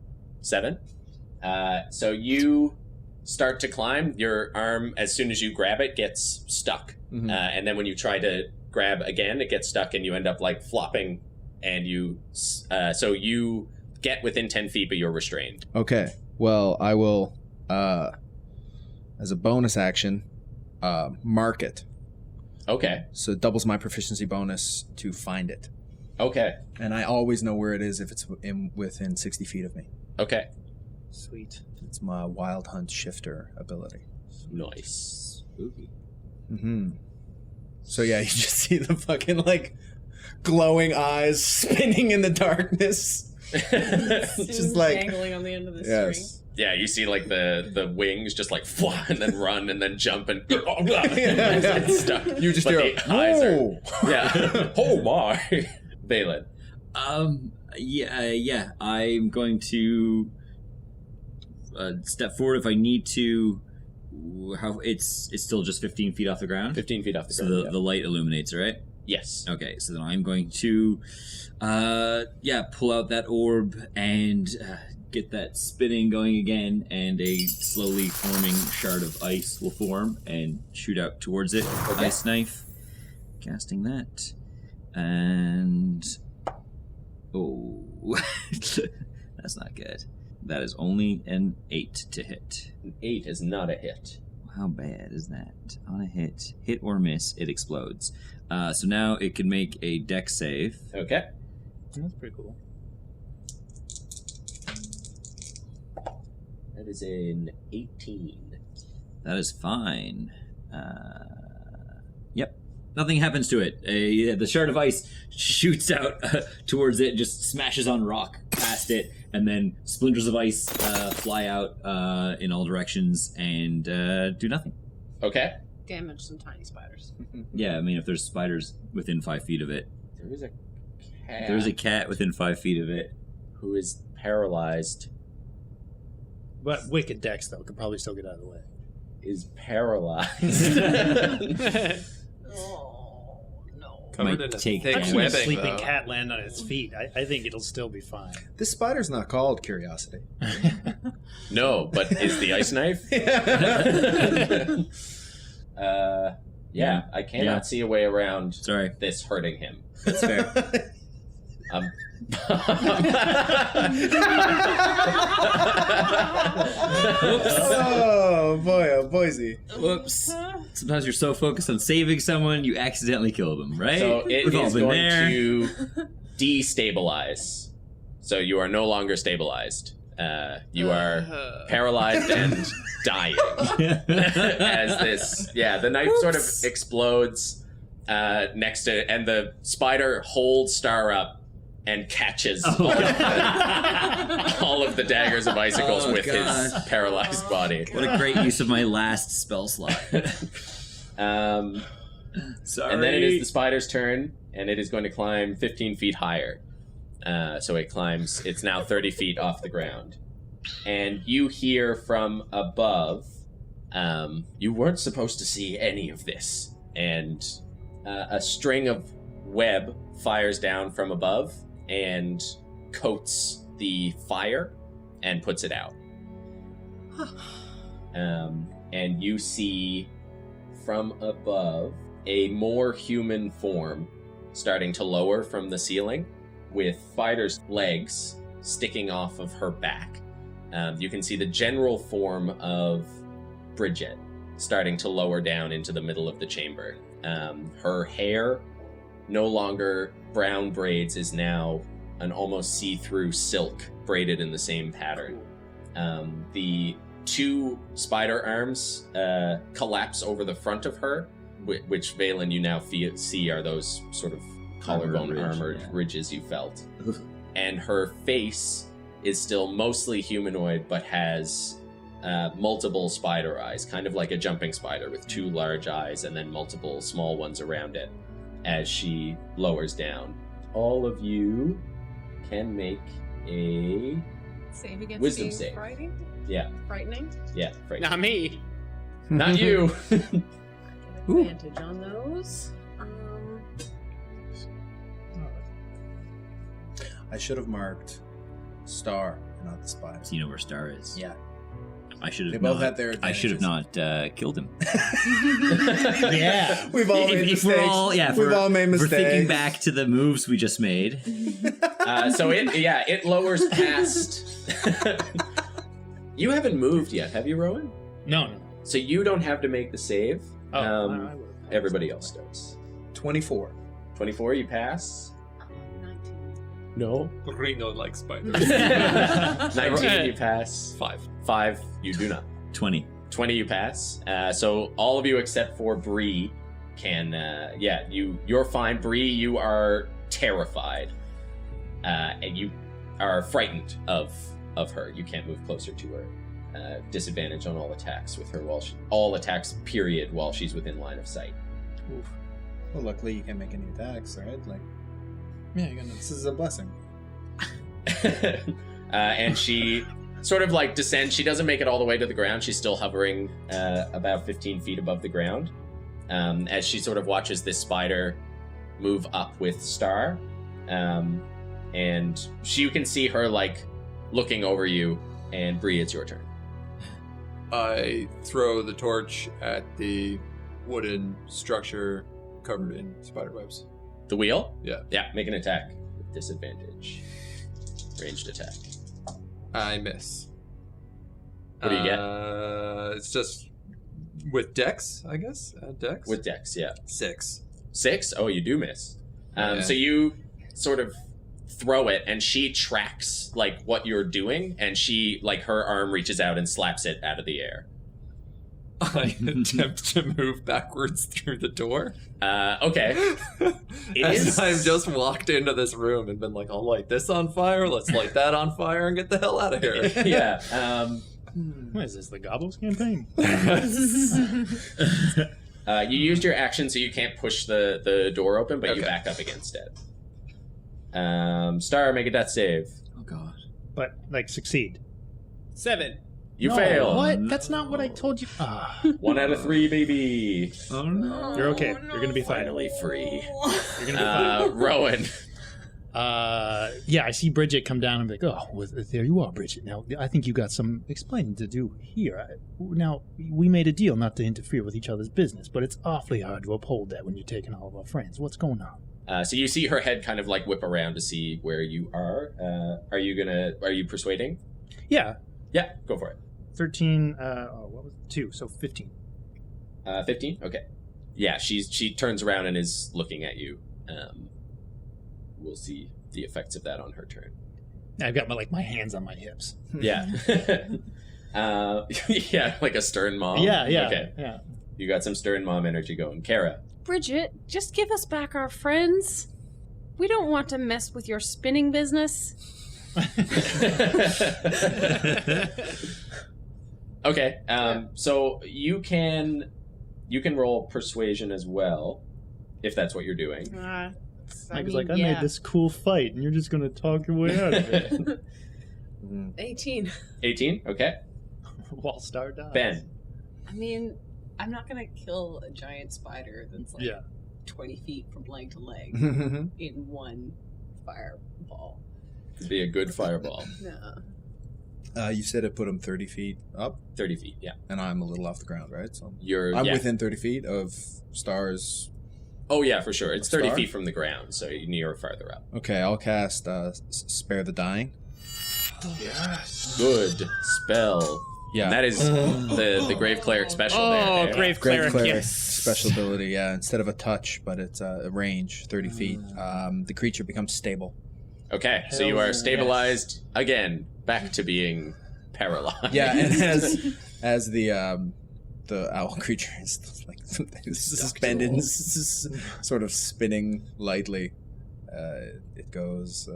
So you start to climb. Your arm, as soon as you grab it, gets stuck. And then when you try to grab again, it gets stuck and you end up like flopping. And you, so you get within 10 feet, but you're restrained. Okay. Well, I will, as a bonus action, mark it. Okay. So it doubles my proficiency bonus to find it. Okay. And I always know where it is if it's within 60 feet of me. Okay. Sweet. It's my Wild Hunt Shifter ability. Nice. Spooky. So yeah, you just see the fucking like glowing eyes spinning in the darkness. Just like dangling on the end of the string. Yeah, you see like the wings just like fly and then run and then jump and it's stuck. You just but hear the eyes are oh my. Vaelin. Yeah. I'm going to step forward if I need to. How it's still just 15 feet off the ground. 15 feet off the ground. So the light illuminates, right? Yes. Okay, so then I'm going to, pull out that orb and get that spinning going again, and a slowly forming shard of ice will form and shoot out towards it. Okay. Ice knife, casting that, and that's not good. That is only an 8 to hit. An 8 is not a hit. How bad is that? On a hit or miss, it explodes. So now it can make a dex save. Okay. That's pretty cool. That is an 18. That is fine. Yep. Nothing happens to it. The shard of ice shoots out towards it, just smashes on rock past it, and then splinters of ice fly out in all directions and do nothing. Okay. Damage some tiny spiders. Yeah, I mean, if there's spiders within 5 feet of it. There is a cat. There's a cat within 5 feet of it. Who is paralyzed. But Wicked Dex, though, could probably still get out of the way. Is paralyzed. Oh, no. Covered in a thick Actually, webbing, a sleeping though. cat land on its feet. I think it'll still be fine. This spider's not called Curiosity. No, but is the ice knife? I cannot see a way around this hurting him. That's fair. Oh boise. Whoops. Sometimes you're so focused on saving someone, you accidentally kill them, right? So it We've all is been going there. to destabilize. So you are no longer stabilized. You are paralyzed and dying. As this, the knife sort of explodes next to, and the spider holds Star up and catches all of the daggers of icicles with his paralyzed body. What a great use of my last spell slot. Sorry. And then it is the spider's turn, and it is going to climb 15 feet higher. So it climbs, it's now 30 feet off the ground. And you hear from above, you weren't supposed to see any of this. And a string of web fires down from above and coats the fire and puts it out. And you see from above a more human form starting to lower from the ceiling with spider's legs sticking off of her back. You can see the general form of Bridgette starting to lower down into the middle of the chamber. Her hair, no longer brown braids, is now an almost see-through silk braided in the same pattern. The 2 spider arms collapse over the front of her, which Vaelin, you now see are those sort of collarbone armored ridges you felt. And her face is still mostly humanoid, but has multiple spider eyes, kind of like a jumping spider with 2 large eyes and then multiple small ones around it as she lowers down. All of you can make a Save against wisdom being save. frightening? Yeah. Frightening? Yeah, frightening. Not me. Not you. Advantage on those. I should have marked Star, not the spider. So you know where Star is. Yeah. I should have. They both had their I should have not killed him. Yeah. We've all made mistakes. We've all made mistakes. We're thinking back to the moves we just made. So it lowers past. You haven't moved yet, have you, Rowan? No. So you don't have to make the save. I would've Everybody else does. 24. 24, you pass. No. Reno like spiders. 19, you pass. 5, you do not. 20. 20, you pass. So all of you except for Bree can, you're fine. Bree, you are terrified. And you are frightened of her. You can't move closer to her. Disadvantage on all attacks with her all attacks, period, while she's within line of sight. Oof. Well, luckily you can't make any attacks, right? This is a blessing. And she sort of like descends. She doesn't make it all the way to the ground. She's still hovering about 15 feet above the ground as she sort of watches this spider move up with Star. And you can see her like looking over you. And Bree, it's your turn. I throw the torch at the wooden structure covered in spider webs. The wheel? Yeah. Yeah, make an attack with disadvantage. Ranged attack. I miss. What do you get? It's just with dex, I guess. Dex? With dex, yeah. 6. 6? Oh, you do miss. Yeah. So you sort of throw it, and she tracks like what you're doing, and she like her arm reaches out and slaps it out of the air. I attempt to move backwards through the door. Okay. I've just walked into this room and been like, I'll light this on fire, let's light that on fire, and get the hell out of here. Yeah. What is this, the Gobbles campaign? You used your action, so you can't push the door open, but you back up against it. Star, make a death save. Oh god. But succeed. 7. You fail. What? That's not what I told you. 1 out of 3, baby. Oh no. You're okay. You're gonna be fine. Finally free. You're gonna be fine. Rowan. Yeah, I see Bridgette come down and be like, oh, well, there you are, Bridgette. Now, I think you got some explaining to do here. Now, we made a deal not to interfere with each other's business, but it's awfully hard to uphold that when you're taking all of our friends. What's going on? So you see her head kind of like whip around to see where you are. Are you persuading? Yeah. Yeah, go for it. 13, what was it? 2, so 15. 15? Okay. Yeah, she turns around and is looking at you. We'll see the effects of that on her turn. I've got my hands on my hips. Yeah. Yeah, like a stern mom. Yeah. Okay. Yeah. You got some stern mom energy going. Cara. Bridgette, just give us back our friends. We don't want to mess with your spinning business. Okay. So you can roll persuasion as well, if that's what you're doing. I made this cool fight, and you're just gonna talk your way out of it. 18. 18. Okay. While Star dies. Ben. I mean, I'm not gonna kill a giant spider that's 20 feet from leg to leg in one fireball. It'd be a good fireball. No. You said it put him 30 feet up? 30 feet, yeah. And I'm a little off the ground, right? So I'm within 30 feet of Star's... Oh, yeah, for sure. It's 30 Star? feet from the ground, so you're farther up. Okay, I'll cast Spare the Dying. Yes. Good spell. Yeah. And that is the Grave Cleric special there. Oh, Grave Cleric, yes. Special ability, yeah. Instead of a touch, but it's a range, 30 feet. The creature becomes stable. Okay, so you are stabilized again, back to being paralyzed. Yeah, and as the owl creature is like suspended, sort of spinning lightly, it goes,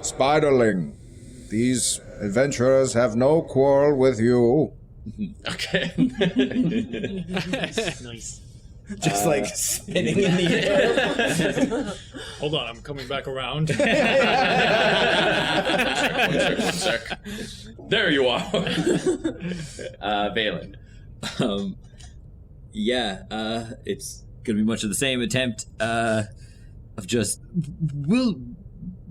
Spiderling, these adventurers have no quarrel with you. Okay. Nice. just like spinning in the air. Hold on, I'm coming back around. One sec. There you are. Vaelin. It's gonna be much of the same attempt of just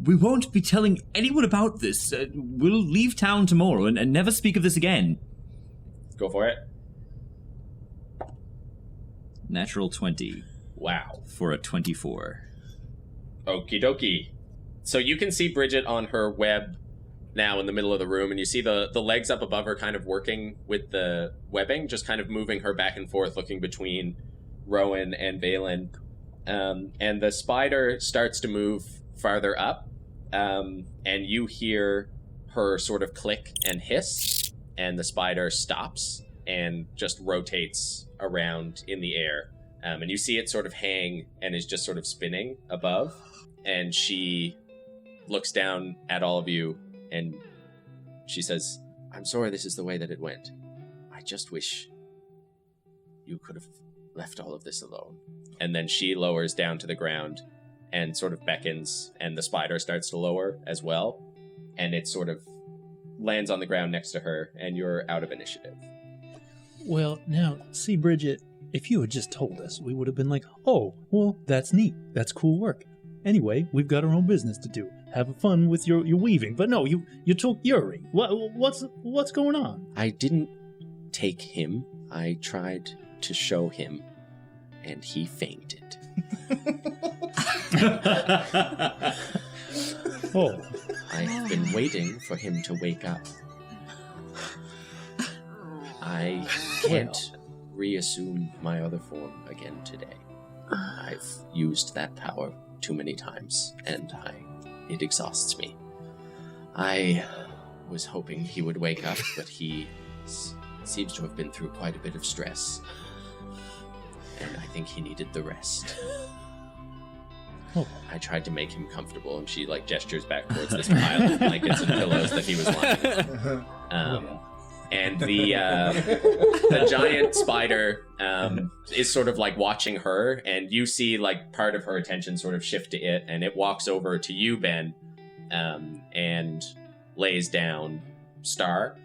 we won't be telling anyone about this. We'll leave town tomorrow and never speak of this again. Go for it. Natural 20. Wow. For a 24. Okie dokie. So you can see Bridgette on her web now in the middle of the room, and you see the legs up above her kind of working with the webbing, just kind of moving her back and forth, looking between Rowan and Vaelin. And the spider starts to move farther up, and you hear her sort of click and hiss, and the spider stops and just rotates around in the air. And you see it sort of hang and is just sort of spinning above. And she looks down at all of you and she says, "I'm sorry this is the way that it went. I just wish you could have left all of this alone." And then she lowers down to the ground and sort of beckons, and the spider starts to lower as well. And it sort of lands on the ground next to her, and you're out of initiative. Well, now, see, Bridgette, if you had just told us, we would have been like, oh, well, that's neat. That's cool work. Anyway, we've got our own business to do. Have fun with your weaving. But no, you took Yuri. What's going on? I didn't take him. I tried to show him, and he fainted. Oh. I've been waiting for him to wake up. I can't reassume my other form again today. I've used that power too many times, and it exhausts me. I was hoping he would wake up, but he seems to have been through quite a bit of stress. And I think he needed the rest. Oh. I tried to make him comfortable, and she gestures back towards this pile of blankets and pillows that he was lying on. And the giant spider is sort of watching her, and you see part of her attention sort of shift to it, and it walks over to you, Ben, and lays down Star.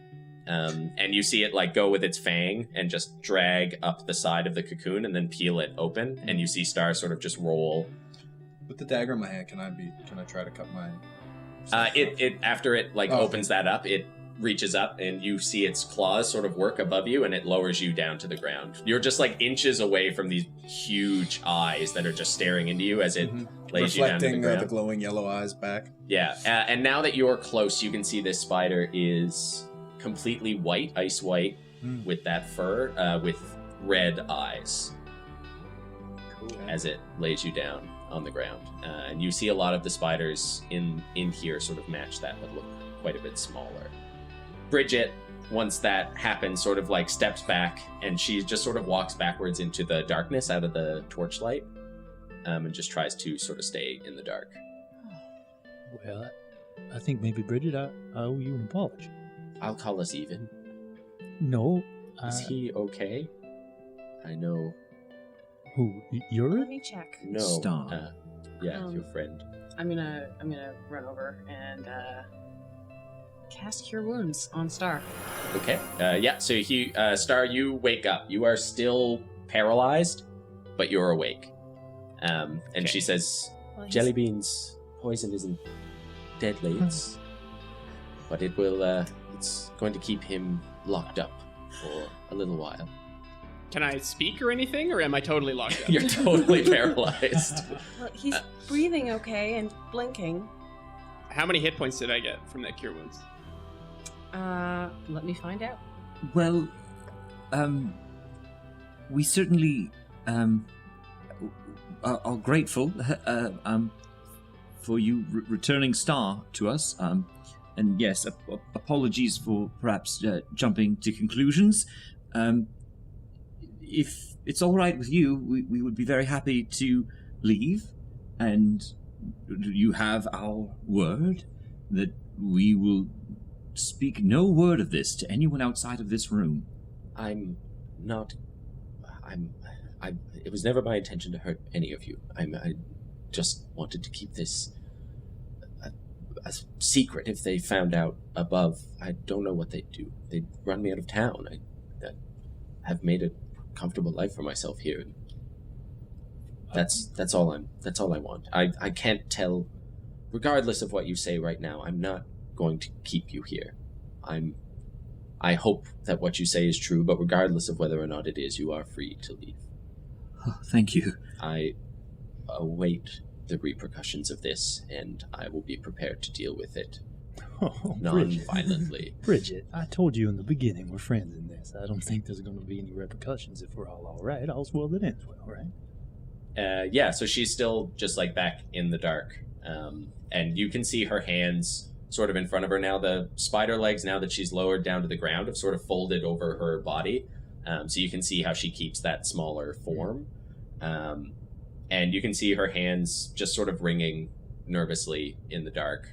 And you see it go with its fang and just drag up the side of the cocoon and then peel it open, and you see Star sort of just roll. With the dagger in my hand, can I try to cut my? It after it opens that up, it reaches up and you see its claws sort of work above you, and it lowers you down to the ground. You're just inches away from these huge eyes that are just staring into you as it lays you down to the ground. Reflecting the glowing yellow eyes back. Yeah, and now that you're close, you can see this spider is completely white, ice white, with that fur, with red eyes. Cool. As it lays you down on the ground. And you see a lot of the spiders in here sort of match that, but look quite a bit smaller. Bridgette, once that happens, sort of steps back, and she just sort of walks backwards into the darkness out of the torchlight, and just tries to sort of stay in the dark. Well, I think maybe, Bridgette, I owe you an apology. I'll call us even. No. Is he okay? I know. Who? Yuri? Let me check. No. Stop. Your friend. I'm gonna run over and cast Cure Wounds on Star. Okay. So Star, you wake up. You are still paralyzed, but you're awake. And she says, "Jelly beans poison isn't deadly. But it will. It's going to keep him locked up for a little while." Can I speak or anything, or am I totally locked up? You're totally paralyzed. Well, he's breathing okay and blinking. How many hit points did I get from that Cure Wounds? Let me find out. Well, we certainly are grateful for you returning Star to us. And yes, apologies for perhaps jumping to conclusions. If it's all right with you, we would be very happy to leave, and you have our word that we will speak no word of this to anyone outside of this room. It was never my intention to hurt any of you. I just wanted to keep this a secret. If they found out above, I don't know what they'd do. They'd run me out of town. I have made a comfortable life for myself here. That's all I want. I can't tell, regardless of what you say right now, I'm not going to keep you here. I hope that what you say is true, but regardless of whether or not it is, you are free to leave. Oh, thank you. I await the repercussions of this, and I will be prepared to deal with it non-violently. Bridgette, I told you in the beginning we're friends in this. I don't think there's going to be any repercussions if we're all right. All's well that ends well, right? Yeah, so she's still just like back in the dark, and you can see her hands sort of in front of her now. The spider legs, now that she's lowered down to the ground, have sort of folded over her body. So you can see how she keeps that smaller form. And you can see her hands just sort of ringing nervously in the dark,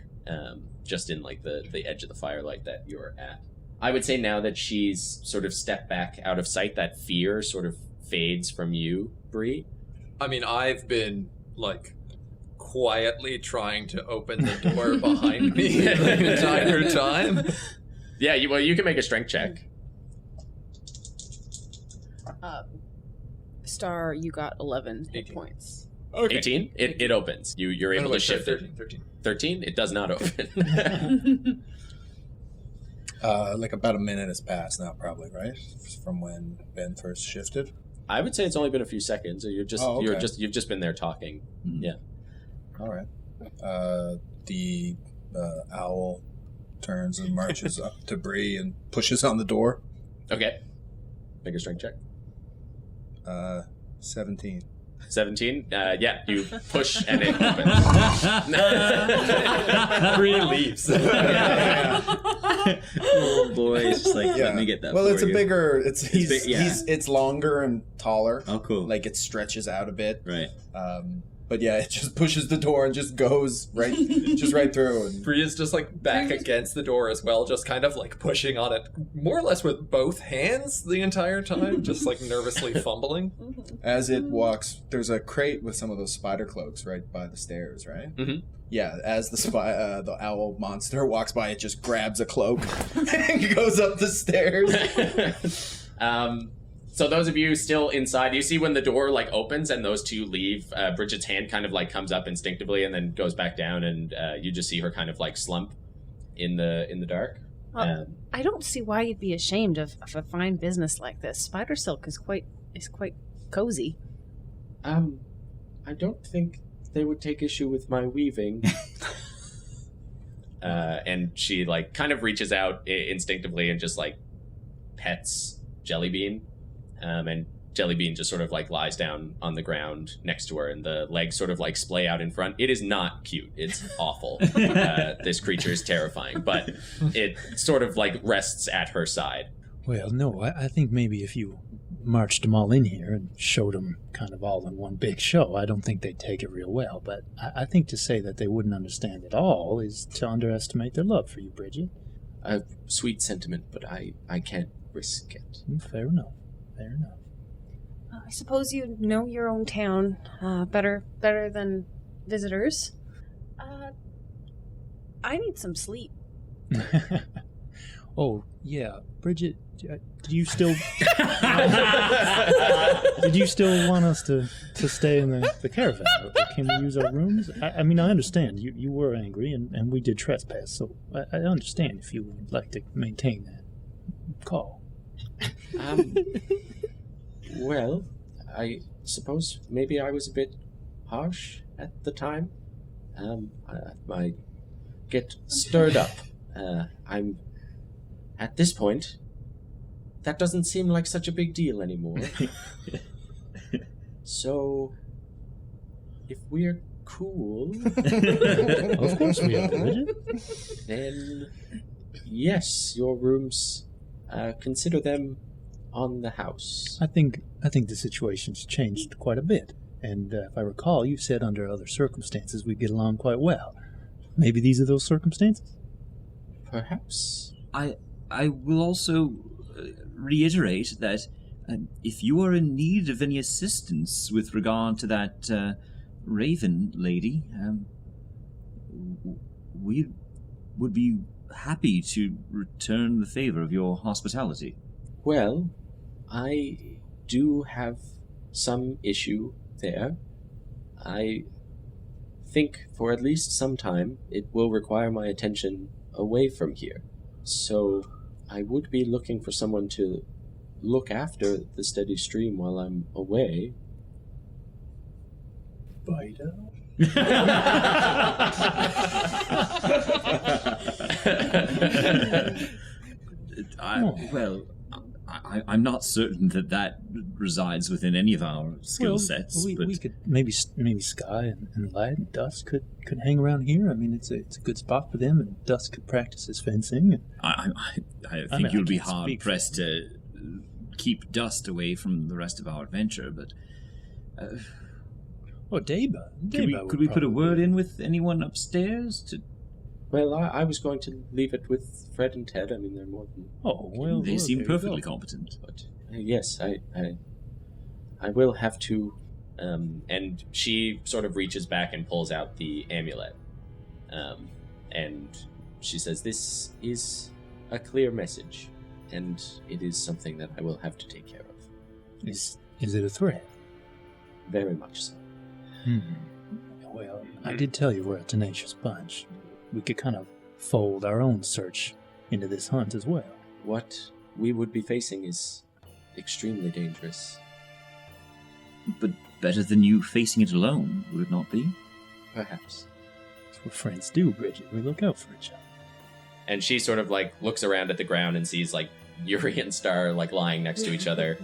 just in like the edge of the firelight that you're at. I would say now that she's sort of stepped back out of sight, that fear sort of fades from you, Bree. I mean, I've been like quietly trying to open the door behind me the entire time. Yeah, you can make a strength check. Star, you got 11 hit points. Okay. 18? It opens. You're able to shift 13, it. 13? It does not open. Like about a minute has passed now, probably, right? From when Ben first shifted. I would say it's only been a few seconds. You've just been there talking. Mm-hmm. Yeah. All right. The owl turns and marches up to Bree and pushes on the door. Okay. Make a strength check. 17. 17? Yeah, you push and it opens. Bree leaves. Oh boy, it's just like, let me get that. Well, for it's you. a bigger. Big, yeah. It's longer and taller. Oh, cool. Like it stretches out a bit. Right. But yeah, it just pushes the door and just goes right, just right through. And Bree is just like back against the door as well, just kind of like pushing on it, more or less with both hands the entire time, just like nervously fumbling. As it walks, there's a crate with some of those spider cloaks right by the stairs, right? Mm-hmm. Yeah, as the owl monster walks by, it just grabs a cloak and goes up the stairs. So those of you still inside, you see when the door like opens and those two leave, Bridgette's hand kind of like comes up instinctively and then goes back down, and you just see her kind of like slump in the dark. Well, I don't see why you'd be ashamed of a fine business like this. Spider silk is quite cozy. I don't think they would take issue with my weaving. And she like kind of reaches out instinctively and just like pets Jellybean. And Jellybean just sort of like lies down on the ground next to her, and the legs sort of like splay out in front. It is not cute. It's awful. This creature is terrifying, but it sort of like rests at her side. Well, no, I think maybe if you marched them all in here and showed them kind of all in one big show, I don't think they'd take it real well. But I think to say that they wouldn't understand at all is to underestimate their love for you, Bridgette. A sweet sentiment, but I can't risk it. Fair enough. Fair enough. I suppose you know your own town better than visitors. I need some sleep. Oh, yeah. Bridgette, do you still... did you still want us to stay in the caravan? Or can we use our rooms? I mean, I understand. You were angry, and we did trespass, so I understand if you would like to maintain that call. Well, I suppose maybe I was a bit harsh at the time. I get stirred up. I'm at this point. That doesn't seem like such a big deal anymore. So, if we're cool, Of course we are, Bridget. then yes, your rooms, consider them on the house. I think the situation's changed quite a bit. And if I recall, you said under other circumstances we'd get along quite well. Maybe these are those circumstances? Perhaps. I will also reiterate that if you are in need of any assistance with regard to that Raven lady, we would be happy to return the favor of your hospitality. Well, I do have some issue there. I think for at least some time it will require my attention away from here. So I would be looking for someone to look after the steady stream while I'm away. Bida? I'm not certain that resides within any of our skill sets. We but could maybe Sky and Light and Dusk could hang around here. I mean, it's a good spot for them, and Dusk could practice his fencing. And I think you'll be hard pressed to keep Dust away from the rest of our adventure. But Deba. Could we put a word in with anyone upstairs to? Well, I was going to leave it with Fred and Ted. I mean, they're more than... They seem perfectly competent. But yes, I will have to... and she sort of reaches back and pulls out the amulet. And she says, this is a clear message, and it is something that I will have to take care of. Is it a threat? Very much so. Well, I did tell you we're a tenacious bunch. We could kind of fold our own search into this hunt as well. What we would be facing is extremely dangerous. But better than you facing it alone, would it not be? Perhaps. That's what friends do, Bridget. We look out for each other. And she sort of looks around at the ground and sees Yuri and Star lying next to each other.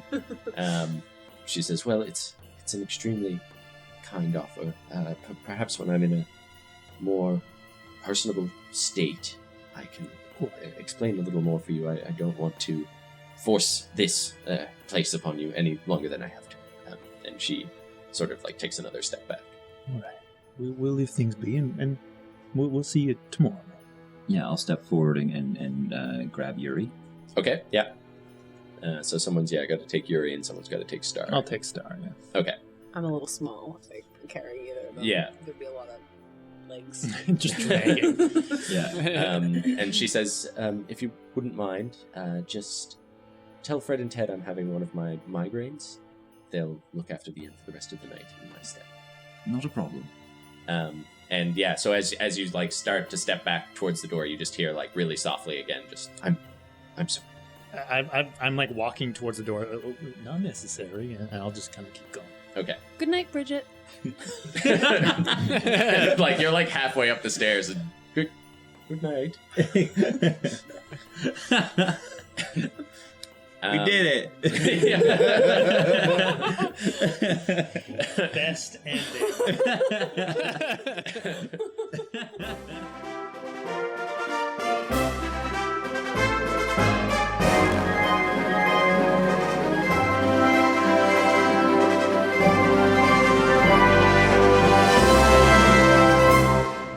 She says, well, it's an extremely kind offer. Perhaps when I'm in a more personable state, I can explain a little more for you. I don't want to force this place upon you any longer than I have to. And she sort of takes another step back. All right. We'll leave things be, and we'll see you tomorrow. Yeah, I'll step forward and grab Yuri. Okay, yeah. So someone's got to take Yuri and someone's got to take Star. I'll take Star, yeah. Okay. I'm a little small, I think, for carrying either of them. Yeah. There'd be a lot of legs. Just dragging. Yeah. And she says, if you wouldn't mind, just tell Fred and Ted I'm having one of my migraines. They'll look after the inn for the rest of the night in my stead. Not a problem. And yeah, so as you start to step back towards the door, you just hear really softly again, just I'm sorry. I'm walking towards the door. Not necessary, and I'll just kind of keep going. Okay. Good night, Bridget. You're halfway up the stairs, and good night. We did it. Best ending.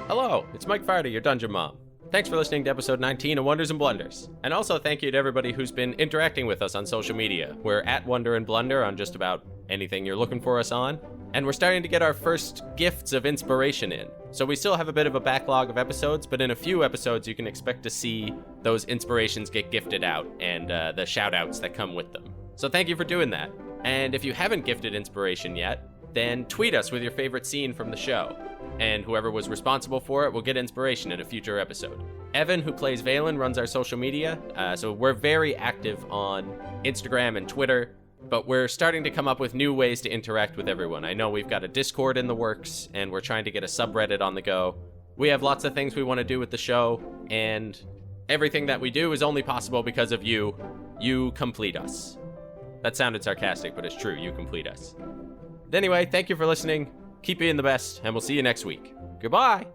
Hello, it's Mike Fardy, your Dungeon Mom. Thanks for listening to episode 19 of Wonders and Blunders. And also thank you to everybody who's been interacting with us on social media. We're at Wonder and Blunder on just about anything you're looking for us on. And we're starting to get our first gifts of inspiration in. So we still have a bit of a backlog of episodes, but in a few episodes you can expect to see those inspirations get gifted out and the shout outs that come with them. So thank you for doing that. And if you haven't gifted inspiration yet, then tweet us with your favorite scene from the show. And whoever was responsible for it will get inspiration in a future episode. Evan, who plays Vaelin, runs our social media, so we're very active on Instagram and Twitter, but we're starting to come up with new ways to interact with everyone. I know we've got a Discord in the works, and we're trying to get a subreddit on the go. We have lots of things we want to do with the show, and everything that we do is only possible because of you. You complete us. That sounded sarcastic, but it's true. You complete us. Anyway, thank you for listening. keep being the best, and we'll see you next week. Goodbye.